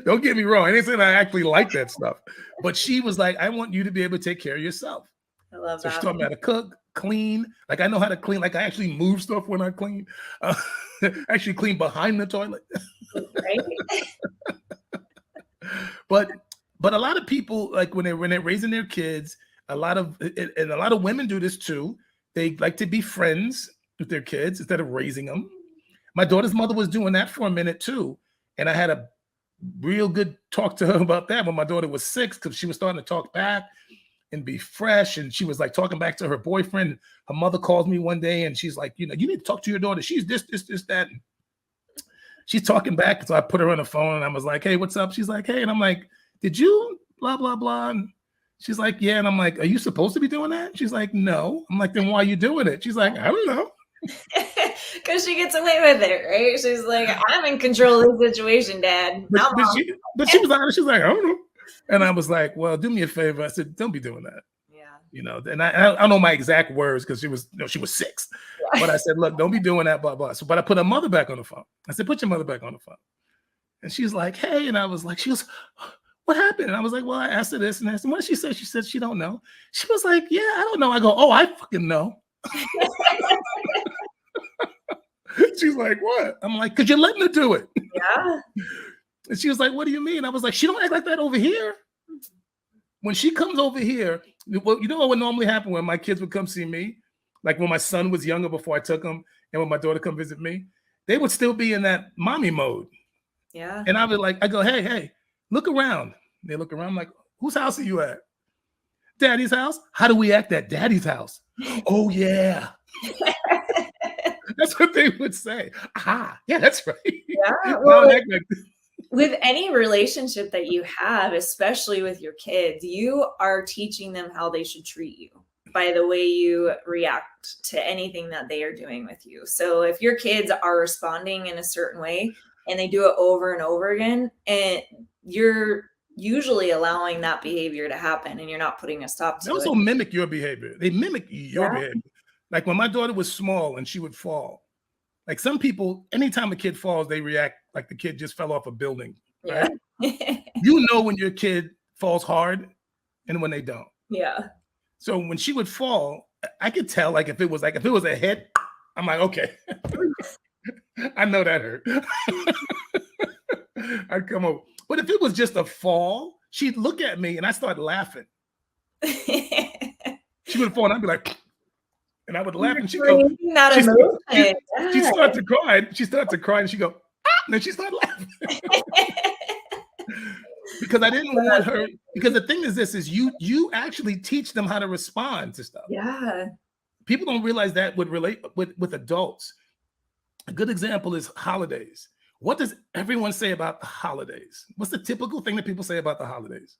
Don't get me wrong. I didn't say that I actually like that stuff. But she was like, I want you to be able to take care of yourself. I love that. She taught me how to cook, clean. I know how to clean. I actually move stuff when I clean. Actually clean behind the toilet. Right. But a lot of people, when they're raising their kids, a lot of women do this too. They like to be friends with their kids instead of raising them. My daughter's mother was doing that for a minute too. And I had a real good talk to her about that when my daughter was 6, because she was starting to talk back and be fresh. And she was talking back to her boyfriend. Her mother calls me one day and she's like, you need to talk to your daughter. She's this, that. And she's talking back. So I put her on the phone and I was like, hey, what's up? She's like, hey. And I'm like, did you blah, blah, blah. And she's like, yeah. And I'm like, are you supposed to be doing that? She's like, no. I'm like, then why are you doing it? She's like, I don't know. Because she gets away with it, right? She's like, I'm in control of the situation, Dad. But she was honest. She's like, I don't know. And I was like, well, do me a favor. I said, don't be doing that. Yeah. And I don't know my exact words because she was 6. Yeah. But I said, look, don't be doing that, blah, blah. So, but I put her mother back on the phone. I said, put your mother back on the phone. And she's like, hey. And I was like, she goes, what happened? And I was like, well, I asked her this and that. And what she said she don't know. She was like, yeah, I don't know. I go, oh, I fucking know. She's like, what? I'm like, because you're letting her do it. Yeah. And she was like, what do you mean? I was like, she don't act like that over here. When she comes over here, well, you know what would normally happen when my kids would come see me? Like when my son was younger before I took him, and when my daughter come visit me, they would still be in that mommy mode. Yeah. And I would like, I go, hey, look around. They look around, I'm like, whose house are you at? Daddy's house? How do we act at Daddy's house? Oh, yeah. That's what they would say. Ah, yeah, that's right. Yeah. No, Well, like, with any relationship that you have, especially with your kids, you are teaching them how they should treat you by the way you react to anything that they are doing with you. So if your kids are responding in a certain way and they do it over and over again, and you're usually allowing that behavior to happen and you're not putting a stop they to it. also mimic your behavior. They mimic your Yeah. behavior. Like when my daughter was small and she would fall, like some people, anytime a kid falls, they react like the kid just fell off a building, Yeah. right? You know when your kid falls hard and when they don't. Yeah. So when she would fall, I could tell like if it was a hit, I'm like, okay. I know that hurt. I'd come over. But if it was just a fall, she'd look at me and I start laughing. She would fall and I'd be like, and I would laugh and she'd go, That she'd emotion. start to cry. She'd start to cry and she'd go, ah, and then she'd start laughing. Because I didn't want her, because the thing is this is you actually teach them how to respond to stuff. Yeah. People don't realize that would relate with adults. A good example is holidays. What does everyone say about the holidays? What's the typical thing that people say about the holidays?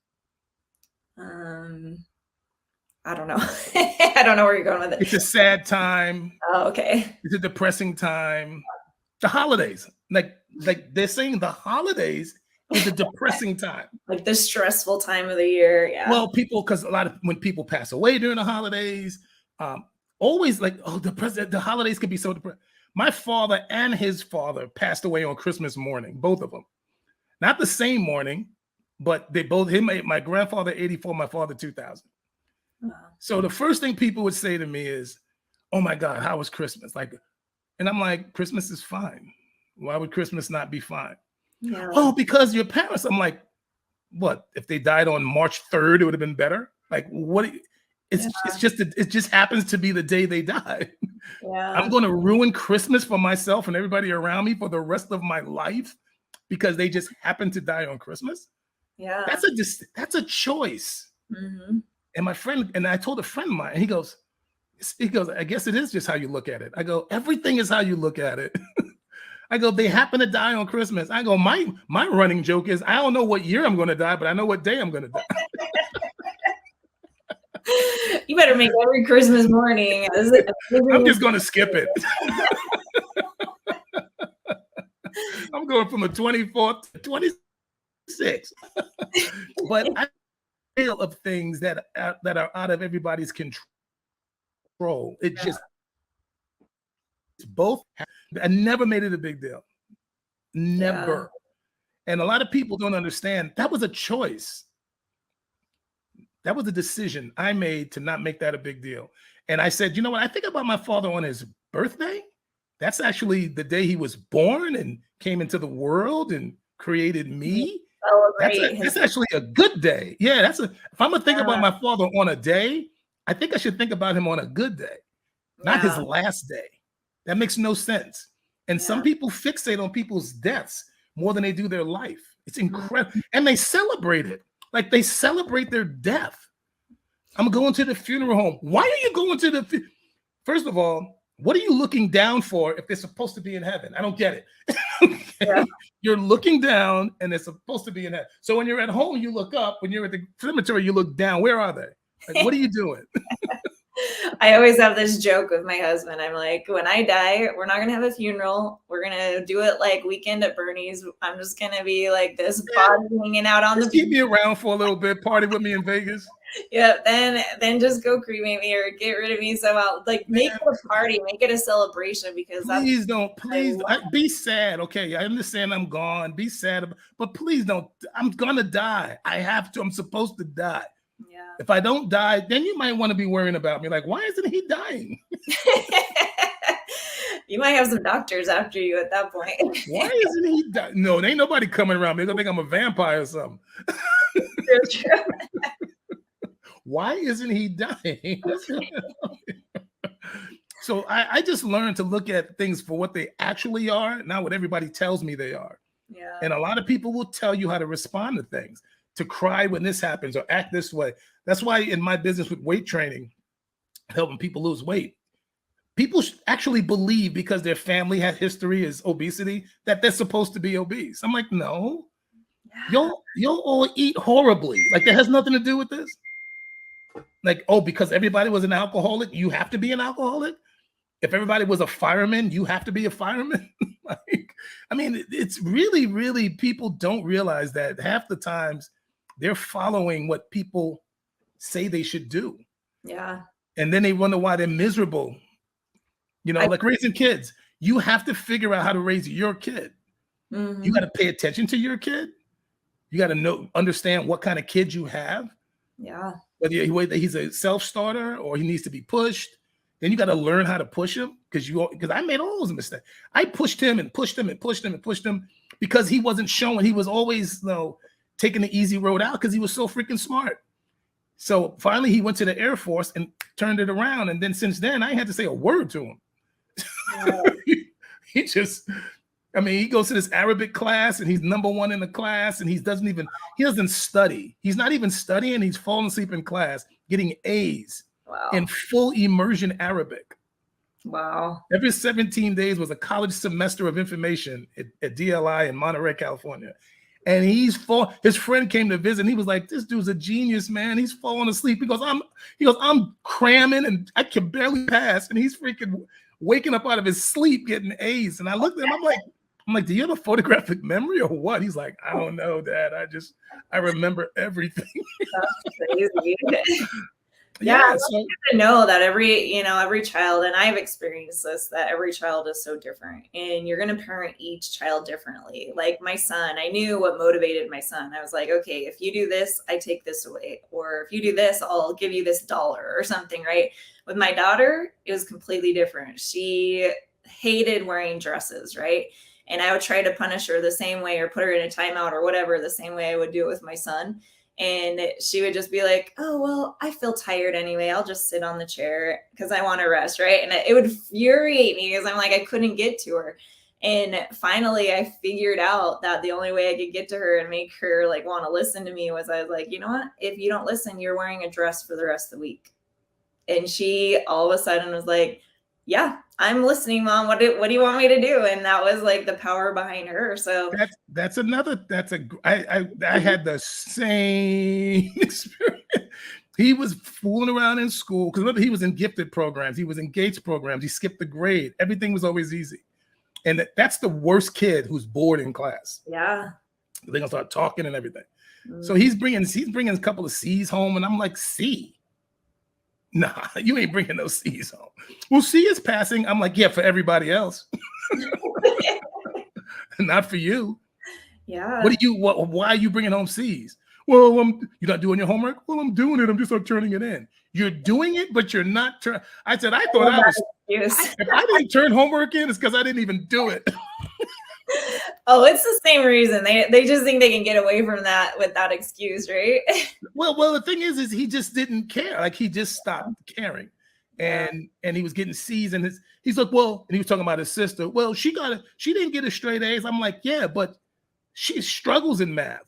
I don't know. I don't know where you're going with it. It's a sad time. Oh, okay. It's a depressing time. The holidays, like they're saying the holidays is a depressing time. Like the stressful time of the year. Yeah. Well, because when people pass away during the holidays, always like, oh, the holidays could be so depressing. My father and his father passed away on Christmas morning, both of them. Not the same morning, but they both, my grandfather 84, my father 2000. Wow. So the first thing people would say to me is, oh my God, how was Christmas? Like, and I'm like, Christmas is fine. Why would Christmas not be fine? Yeah. Oh, because your parents. I'm like, what? If they died on March 3rd, it would have been better. Like, what? It just happens to be the day they died. Yeah. I'm going to ruin Christmas for myself and everybody around me for the rest of my life because they just happen to die on Christmas. Yeah. That's a choice. Mm-hmm. And I told a friend of mine, and he goes, I guess it is just how you look at it. I go, everything is how you look at it. I go, they happen to die on Christmas. I go, my running joke is, I don't know what year I'm going to die, but I know what day I'm going to die. You better make every Christmas morning. I'm just going to skip it. I'm going from the 24th to 26th. But I feel of things that are out of everybody's control. It just both. I never made it a big deal. Never. Yeah. And a lot of people don't understand that was a choice. That was a decision I made to not make that a big deal. And I said, you know what? I think about my father on his birthday. That's actually the day he was born and came into the world and created me. That's actually a good day. Yeah, if I'm gonna think about my father on a day, I think I should think about him on a good day, not his last day. That makes no sense. And some people fixate on people's deaths more than they do their life. It's incredible. And they celebrate it. Like they celebrate their death. I'm going to the funeral home. Why are you going to the First of all, what are you looking down for if they're supposed to be in heaven? I don't get it. Okay? Yeah. You're looking down and they're supposed to be in heaven. So when you're at home, you look up. When you're at the cemetery, you look down. Where are they? Like, what are you doing? I always have this joke with my husband. I'm like, when I die, we're not going to have a funeral. We're going to do it like Weekend at Bernie's. I'm just going to be like this body hanging out on just keep me around for a little bit. Party with me in Vegas. Yeah, then just go cremate me or get rid of me somehow. Like make it a party, make it a celebration because please don't be sad. Okay, I understand I'm gone. Be sad, but please don't. I'm gonna die. I have to. I'm supposed to die. Yeah. If I don't die, then you might want to be worrying about me. Like, why isn't he dying? You might have some doctors after you at that point. Why isn't he dying? No, there ain't nobody coming around. They're gonna think I'm a vampire or something. True, true. Why isn't he dying? So I just learned to look at things for what they actually are, not what everybody tells me they are. Yeah. And a lot of people will tell you how to respond to things, to cry when this happens or act this way. That's why in my business with weight training, helping people lose weight, people actually believe because their family has history is obesity that they're supposed to be obese. I'm like, no, you'll all eat horribly. Like that has nothing to do with this. Like, oh, because everybody was an alcoholic, you have to be an alcoholic. If everybody was a fireman, you have to be a fireman. Like, I mean, it's really, really, people don't realize that half the times they're following what people say they should do. Yeah. And then they wonder why they're miserable. You know, like raising kids, you have to figure out how to raise your kid. Mm-hmm. You got to pay attention to your kid. You got to understand what kind of kid you have. Yeah. Whether he's a self-starter or he needs to be pushed. Then you got to learn how to push him because I made all those mistakes. I pushed him and pushed him and pushed him and pushed him because he wasn't showing. He was always, taking the easy road out because he was so freaking smart. So finally he went to the Air Force and turned it around. And then since then, I had to say a word to him. Yeah. he goes to this Arabic class and he's #1 in the class and he doesn't study. He's not even studying. He's falling asleep in class, getting A's. Wow. In full immersion Arabic. Wow. Every 17 days was a college semester of information at DLI in Monterey, California. And his friend came to visit and he was like, this dude's a genius, man. He's falling asleep. He goes, I'm cramming and I can barely pass. And he's freaking waking up out of his sleep getting A's. And I looked at him, I'm like, do you have a photographic memory or what? He's like, I don't know, Dad. I remember everything. That's crazy. Yeah, so to know that every child, and I've experienced this, that every child is so different and you're going to parent each child differently. Like my son, I knew what motivated my son. I was like, okay, if you do this, I take this away. Or if you do this, I'll give you this dollar or something, right? With my daughter, it was completely different. She hated wearing dresses, right? And I would try to punish her the same way or put her in a timeout or whatever, the same way I would do it with my son. And she would just be like, oh, well, I feel tired anyway. I'll just sit on the chair because I want to rest, right? And it would infuriate me because I'm like, I couldn't get to her. And finally, I figured out that the only way I could get to her and make her like want to listen to me was I was like, you know what? If you don't listen, you're wearing a dress for the rest of the week. And she all of a sudden was like, yeah, I'm listening, Mom. What do you want me to do? And that was like the power behind her. So I had the same experience. He was fooling around in school because remember he was in gifted programs. He was in Gates programs. He skipped the grade. Everything was always easy. And that's the worst kid who's bored in class. Yeah. They're gonna start talking and everything. Mm. So he's bringing a couple of C's home, and I'm like, C? Nah, you ain't bringing no C's home. Well, C is passing. I'm like, yeah, for everybody else. Not for you. Yeah. Why are you bringing home C's? Well, you're not doing your homework? Well, I'm doing it. I'm just not turning it in. You're doing it, but you're not turning. I said, I thought if I didn't turn homework in, it's because I didn't even do it. Oh, it's the same reason. They just think they can get away from that with that excuse, right? Well, the thing is he just didn't care. Like he just stopped caring. And he was getting C's and he's like, well, and he was talking about his sister. Well, she didn't get a straight A's. I'm like, yeah, but she struggles in math.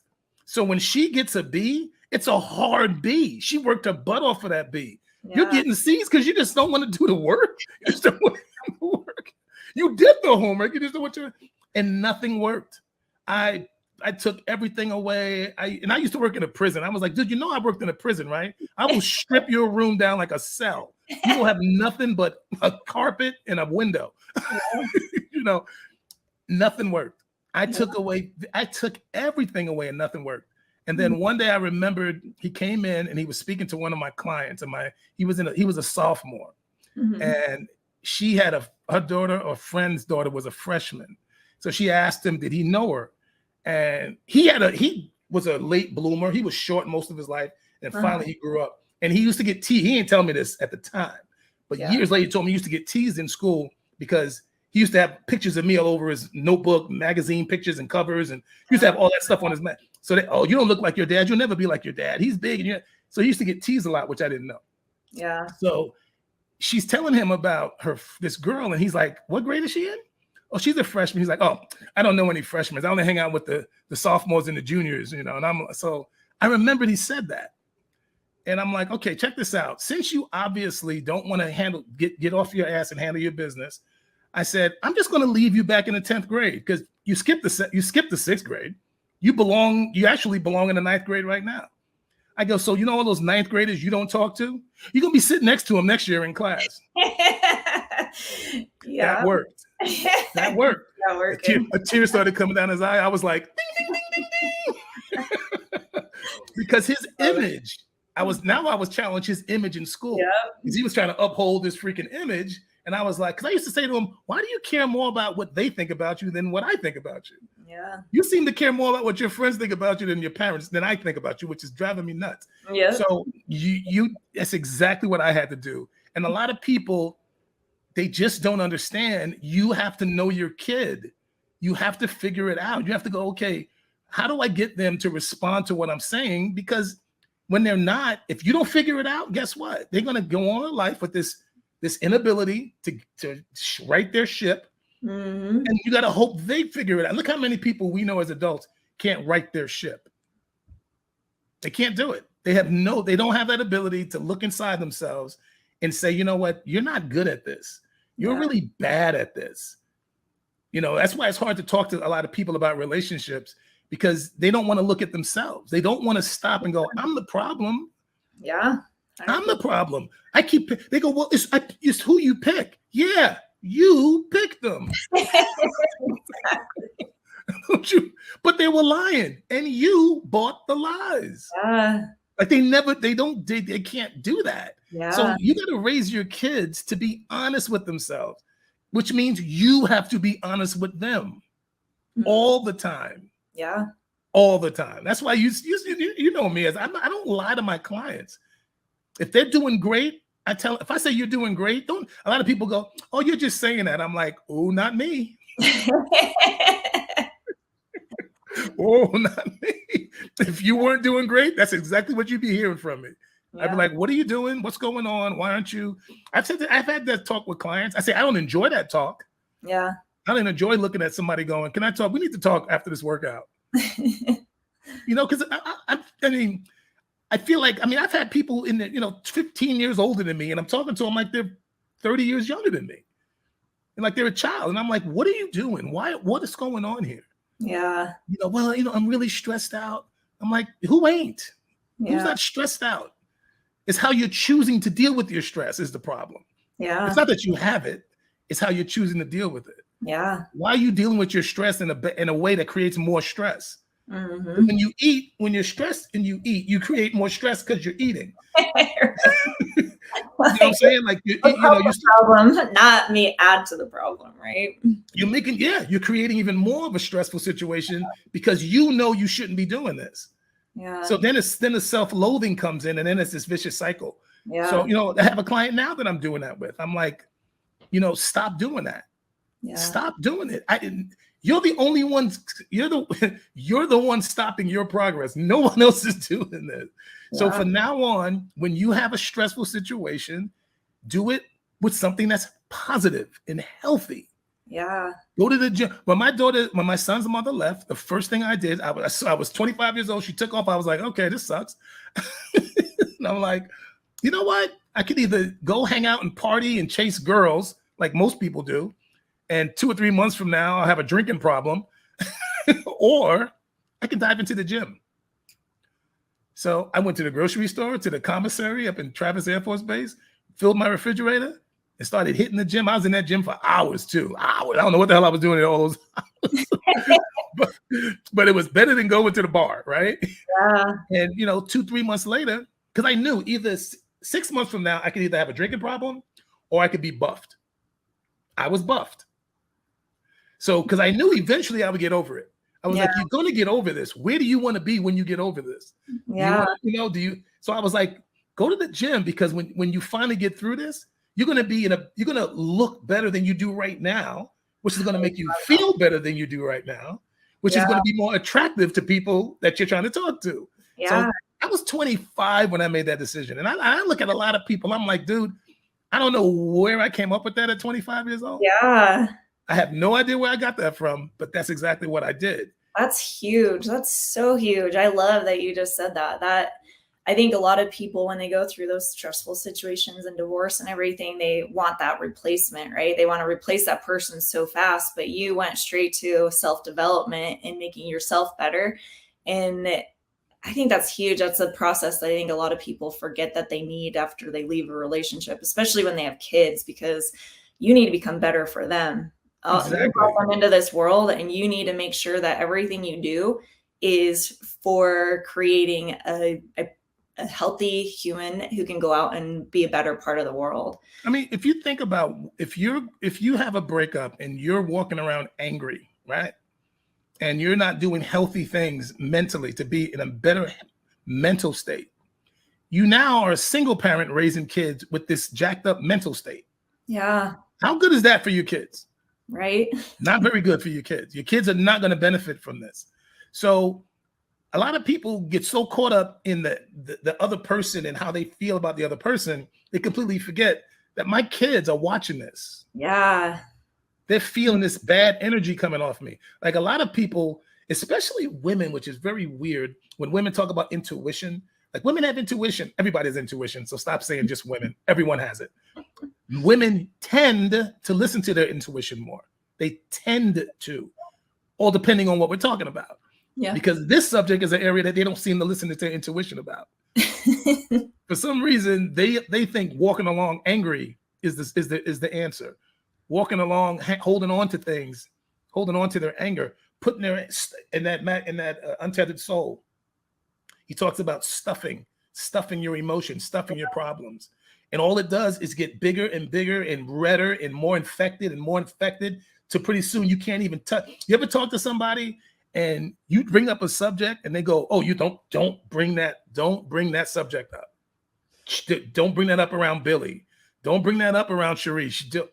So when she gets a B, it's a hard B. She worked her butt off for that B. Yeah. You're getting C's because you just don't want to do the work. You just don't want to do the work. You did the homework. You just don't want to. And nothing worked. I took everything away. I used to work in a prison. I was like, dude, you know I worked in a prison, right? I will strip your room down like a cell. You will have nothing but a carpet and a window. Nothing worked. I took everything away and nothing worked. And then one day I remembered he came in and he was speaking to one of my clients and he was a sophomore. Mm-hmm. And she had her daughter or friend's daughter was a freshman. So she asked him, did he know her? And he was a late bloomer. He was short most of his life. And finally he grew up. And he used to get teased. He didn't tell me this at the time, But Yeah. years later, he told me he used to get teased in school because he used to have pictures of me all over his notebook, magazine pictures and covers, and he used to have all that stuff on his mat. So oh, you don't look like your dad. You'll never be like your dad. He's big. And so he used to get teased a lot, which I didn't know. Yeah. So she's telling him about this girl, and he's like, what grade is she in? Oh, she's a freshman. He's like, oh, I don't know any freshmen. I only hang out with the sophomores and the juniors, And I remembered he said that. And I'm like, okay, check this out. Since you obviously don't want to get off your ass and handle your business, I said, I'm just going to leave you back in the 10th grade because you skipped the 6th grade. You actually belong in the 9th grade right now. I go, so all those 9th graders you don't talk to? You're going to be sitting next to them next year in class. Yeah. That worked. That worked. A tear started coming down his eye. I was like, ding, ding, ding, ding, ding. Because his image, I was challenged his image in school. Because he was trying to uphold this freaking image. And I was like, because I used to say to him, why do you care more about what they think about you than what I think about you? Yeah. You seem to care more about what your friends think about you than your parents, than I think about you, which is driving me nuts. Yeah. So that's exactly what I had to do. And a lot of people, they just don't understand. You have to know your kid. You have to figure it out. You have to go, okay, how do I get them to respond to what I'm saying? Because when they're not, if you don't figure it out, guess what? They're going to go on in life with this inability to right their ship. Mm-hmm. And you got to hope they figure it out. Look how many people we know as adults can't right their ship. They can't do it. They don't have that ability to look inside themselves and say, you know what? You're not good at this. You're really bad at this. That's why it's hard to talk to a lot of people about relationships because they don't want to look at themselves. They don't want to stop and go, I'm the problem. Yeah. I'm the problem. They go, well, it's who you pick. Yeah, you picked them. Don't you? But they were lying and you bought the lies. Like they can't do that. Yeah. So you got to raise your kids to be honest with themselves, which means you have to be honest with them all the time. Yeah. All the time. That's why you know me as I don't lie to my clients. If they're doing great, if I say you're doing great, a lot of people go, oh, you're just saying that. I'm like, oh, not me. Oh, not me. If you weren't doing great, that's exactly what you'd be hearing from me. Yeah. I'd be like, what are you doing? What's going on? Why aren't you? I've had that talk with clients. I say, I don't enjoy that talk. Yeah. I don't enjoy looking at somebody going, can I talk? We need to talk after this workout. Because I feel like, I've had people in the, 15 years older than me, and I'm talking to them like they're 30 years younger than me. And like they're a child. And I'm like, what are you doing? What is going on here? Yeah. I'm really stressed out. I'm like, who ain't? Yeah. Who's not stressed out? It's how you're choosing to deal with your stress is the problem. Yeah. It's not that you have it. It's how you're choosing to deal with it. Yeah. Why are you dealing with your stress in a way that creates more stress? Mm-hmm. When you're stressed and you eat, you create more stress because you're eating. You know what I'm saying? Like you problem, not me add to the problem, right? You're creating even more of a stressful situation because you shouldn't be doing this. Yeah. So then the self-loathing comes in, and then it's this vicious cycle. Yeah. So I have a client now that I'm doing that with. I'm like, stop doing that. Yeah. Stop doing it. You're the only one. You're the one stopping your progress. No one else is doing this. Yeah. So from now on, when you have a stressful situation, do it with something that's positive and healthy. Yeah. Go to the gym. When my son's mother left, the first thing I did, I was 25 years old. She took off. I was like, okay, this sucks. And I'm like, you know what? I could either go hang out and party and chase girls like most people do, and 2 or 3 months from now, I'll have a drinking problem, or I can dive into the gym. So I went to the grocery store, to the commissary up in Travis Air Force Base, filled my refrigerator, and started hitting the gym. I was in that gym for hours too. Hours. I don't know what the hell I was doing in all those hours. but it was better than going to the bar, right? Yeah. And 2-3 months later, because I knew either 6 months from now, I could either have a drinking problem or I could be buffed. I was buffed. So, because I knew eventually I would get over it. I was like, you're going to get over this. Where do you want to be when you get over this? Yeah. So I was like, go to the gym, because when you finally get through this, you're going to you're going to look better than you do right now, which is going to make you feel better than you do right now, which is Yeah. going to be more attractive to people that you're trying to talk to. Yeah. So I was 25 when I made that decision. And I look at a lot of people, I'm like, dude, I don't know where I came up with that at 25 years old. Yeah. I have no idea where I got that from, but that's exactly what I did. That's huge. That's so huge. I love that you just said that. I think a lot of people, when they go through those stressful situations and divorce and everything, they want that replacement, right? They want to replace that person so fast, but you went straight to self-development and making yourself better. And I think that's huge. That's a process that I think a lot of people forget that they need after they leave a relationship, especially when they have kids, because you need to become better for them. Exactly. You brought them into this world, and you need to make sure that everything you do is for creating a healthy human who can go out and be a better part of the world. I mean, if you think about if you have a breakup and you're walking around angry, right? And you're not doing healthy things mentally to be in a better mental state, you now are a single parent raising kids with this jacked up mental state. Yeah. How good is that for your kids? Right. Not very good for your kids. Your kids are not going to benefit from this. So a lot of people get so caught up in the other person and how they feel about the other person, they completely forget that my kids are watching this. Yeah. They're feeling this bad energy coming off me. Like a lot of people, especially women, which is very weird when women talk about intuition. Like women have intuition. Everybody has intuition. So stop saying just women. Everyone has it. Women tend to listen to their intuition more. They tend to, all depending on what we're talking about. Yeah. Because this subject is an area that they don't seem to listen to their intuition about. For some reason, they think walking along angry is the answer. Walking along, holding on to things, holding on to their anger, putting their in that untethered soul. He talks about stuffing your emotions, stuffing your problems. And all it does is get bigger and bigger and redder and more infected to pretty soon you can't even touch. You ever talk to somebody and you bring up a subject and they go, oh, you don't bring that subject up. Don't bring that up around Billy. Don't bring that up around Sharice.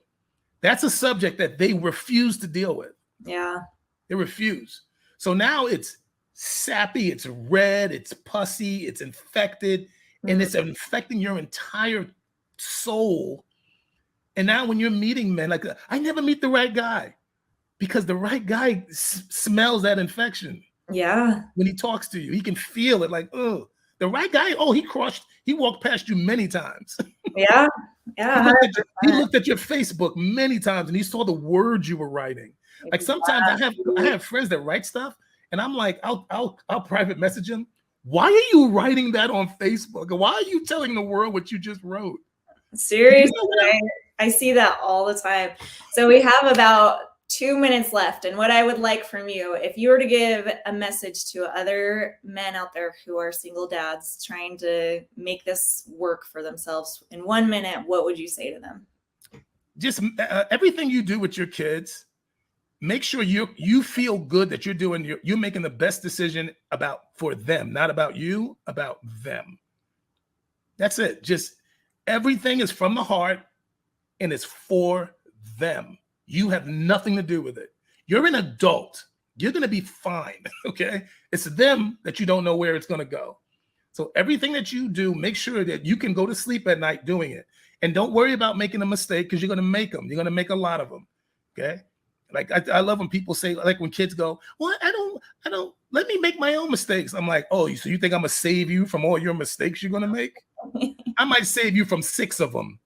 That's a subject that they refuse to deal with. Yeah. They refuse. So now it's sappy, it's red, it's pussy, it's infected, and it's infecting your entire soul. And now when you're meeting men, like I never meet the right guy because the right guy smells that infection. Yeah. When he talks to you, he can feel it like, oh, the right guy, oh, he walked past you many times. Yeah. Yeah. He looked at your Facebook many times and he saw the words you were writing. Like sometimes I have friends that write stuff and I'm like, I'll private message him. Why are you writing that on Facebook? Why are you telling the world what you just wrote? Seriously, I see that all the time. So we have about 2 minutes left. And what I would like from you, if you were to give a message to other men out there who are single dads trying to make this work for themselves in 1 minute, what would you say to them? Just everything you do with your kids, make sure you feel good that you're making the best decision for them, not about you, about them. That's it. Just everything is from the heart and it's for them. You have nothing to do with it. You're an adult. You're going to be fine. Okay. It's them that you don't know where it's going to go. So everything that you do, make sure that you can go to sleep at night doing it. And don't worry about making a mistake because you're going to make them. You're going to make a lot of them. Okay. Like I love when people say, like when kids go, well, I don't let me make my own mistakes. I'm like, oh, so you think I'm going to save you from all your mistakes you're going to make? I might save you from 6 of them.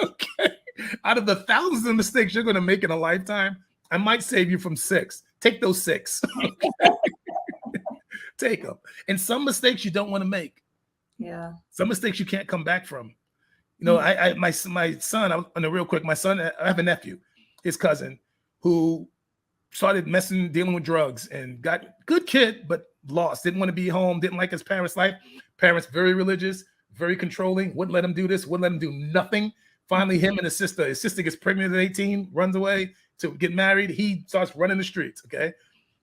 Okay. Out of the thousands of mistakes you're going to make in a lifetime, I might save you from 6. Take those 6. Okay? Take them. And some mistakes you don't want to make. Yeah. Some mistakes you can't come back from. You know, my son, real quick, my son, I have a nephew, his cousin, who started dealing with drugs and got good kid, but lost, didn't want to be home, didn't like his parents' life. Parents, very religious, very controlling, wouldn't let him do this, wouldn't let him do nothing. Finally, him and his sister gets pregnant at 18, runs away to get married. He starts running the streets, okay?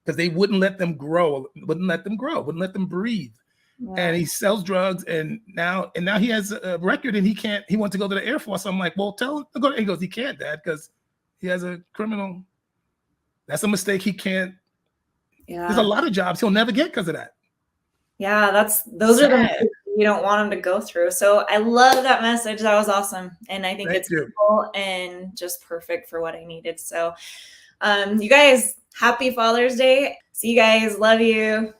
Because they wouldn't let them grow, wouldn't let them breathe. Yeah. and he sells drugs, and now he has a record, and he wants to go to the Air Force. I'm like, well, tell him to go. He goes, he can't, Dad, because he has a criminal. That's a mistake. He can't. There's a Yeah. lot of jobs he'll never get because of that. Yeah, those are the Sad. mistakes you don't want them to go through. So I love that message. That was awesome. And I think Thank it's you. cool and just perfect for what I needed. So you guys, happy Father's Day. See you guys. Love you.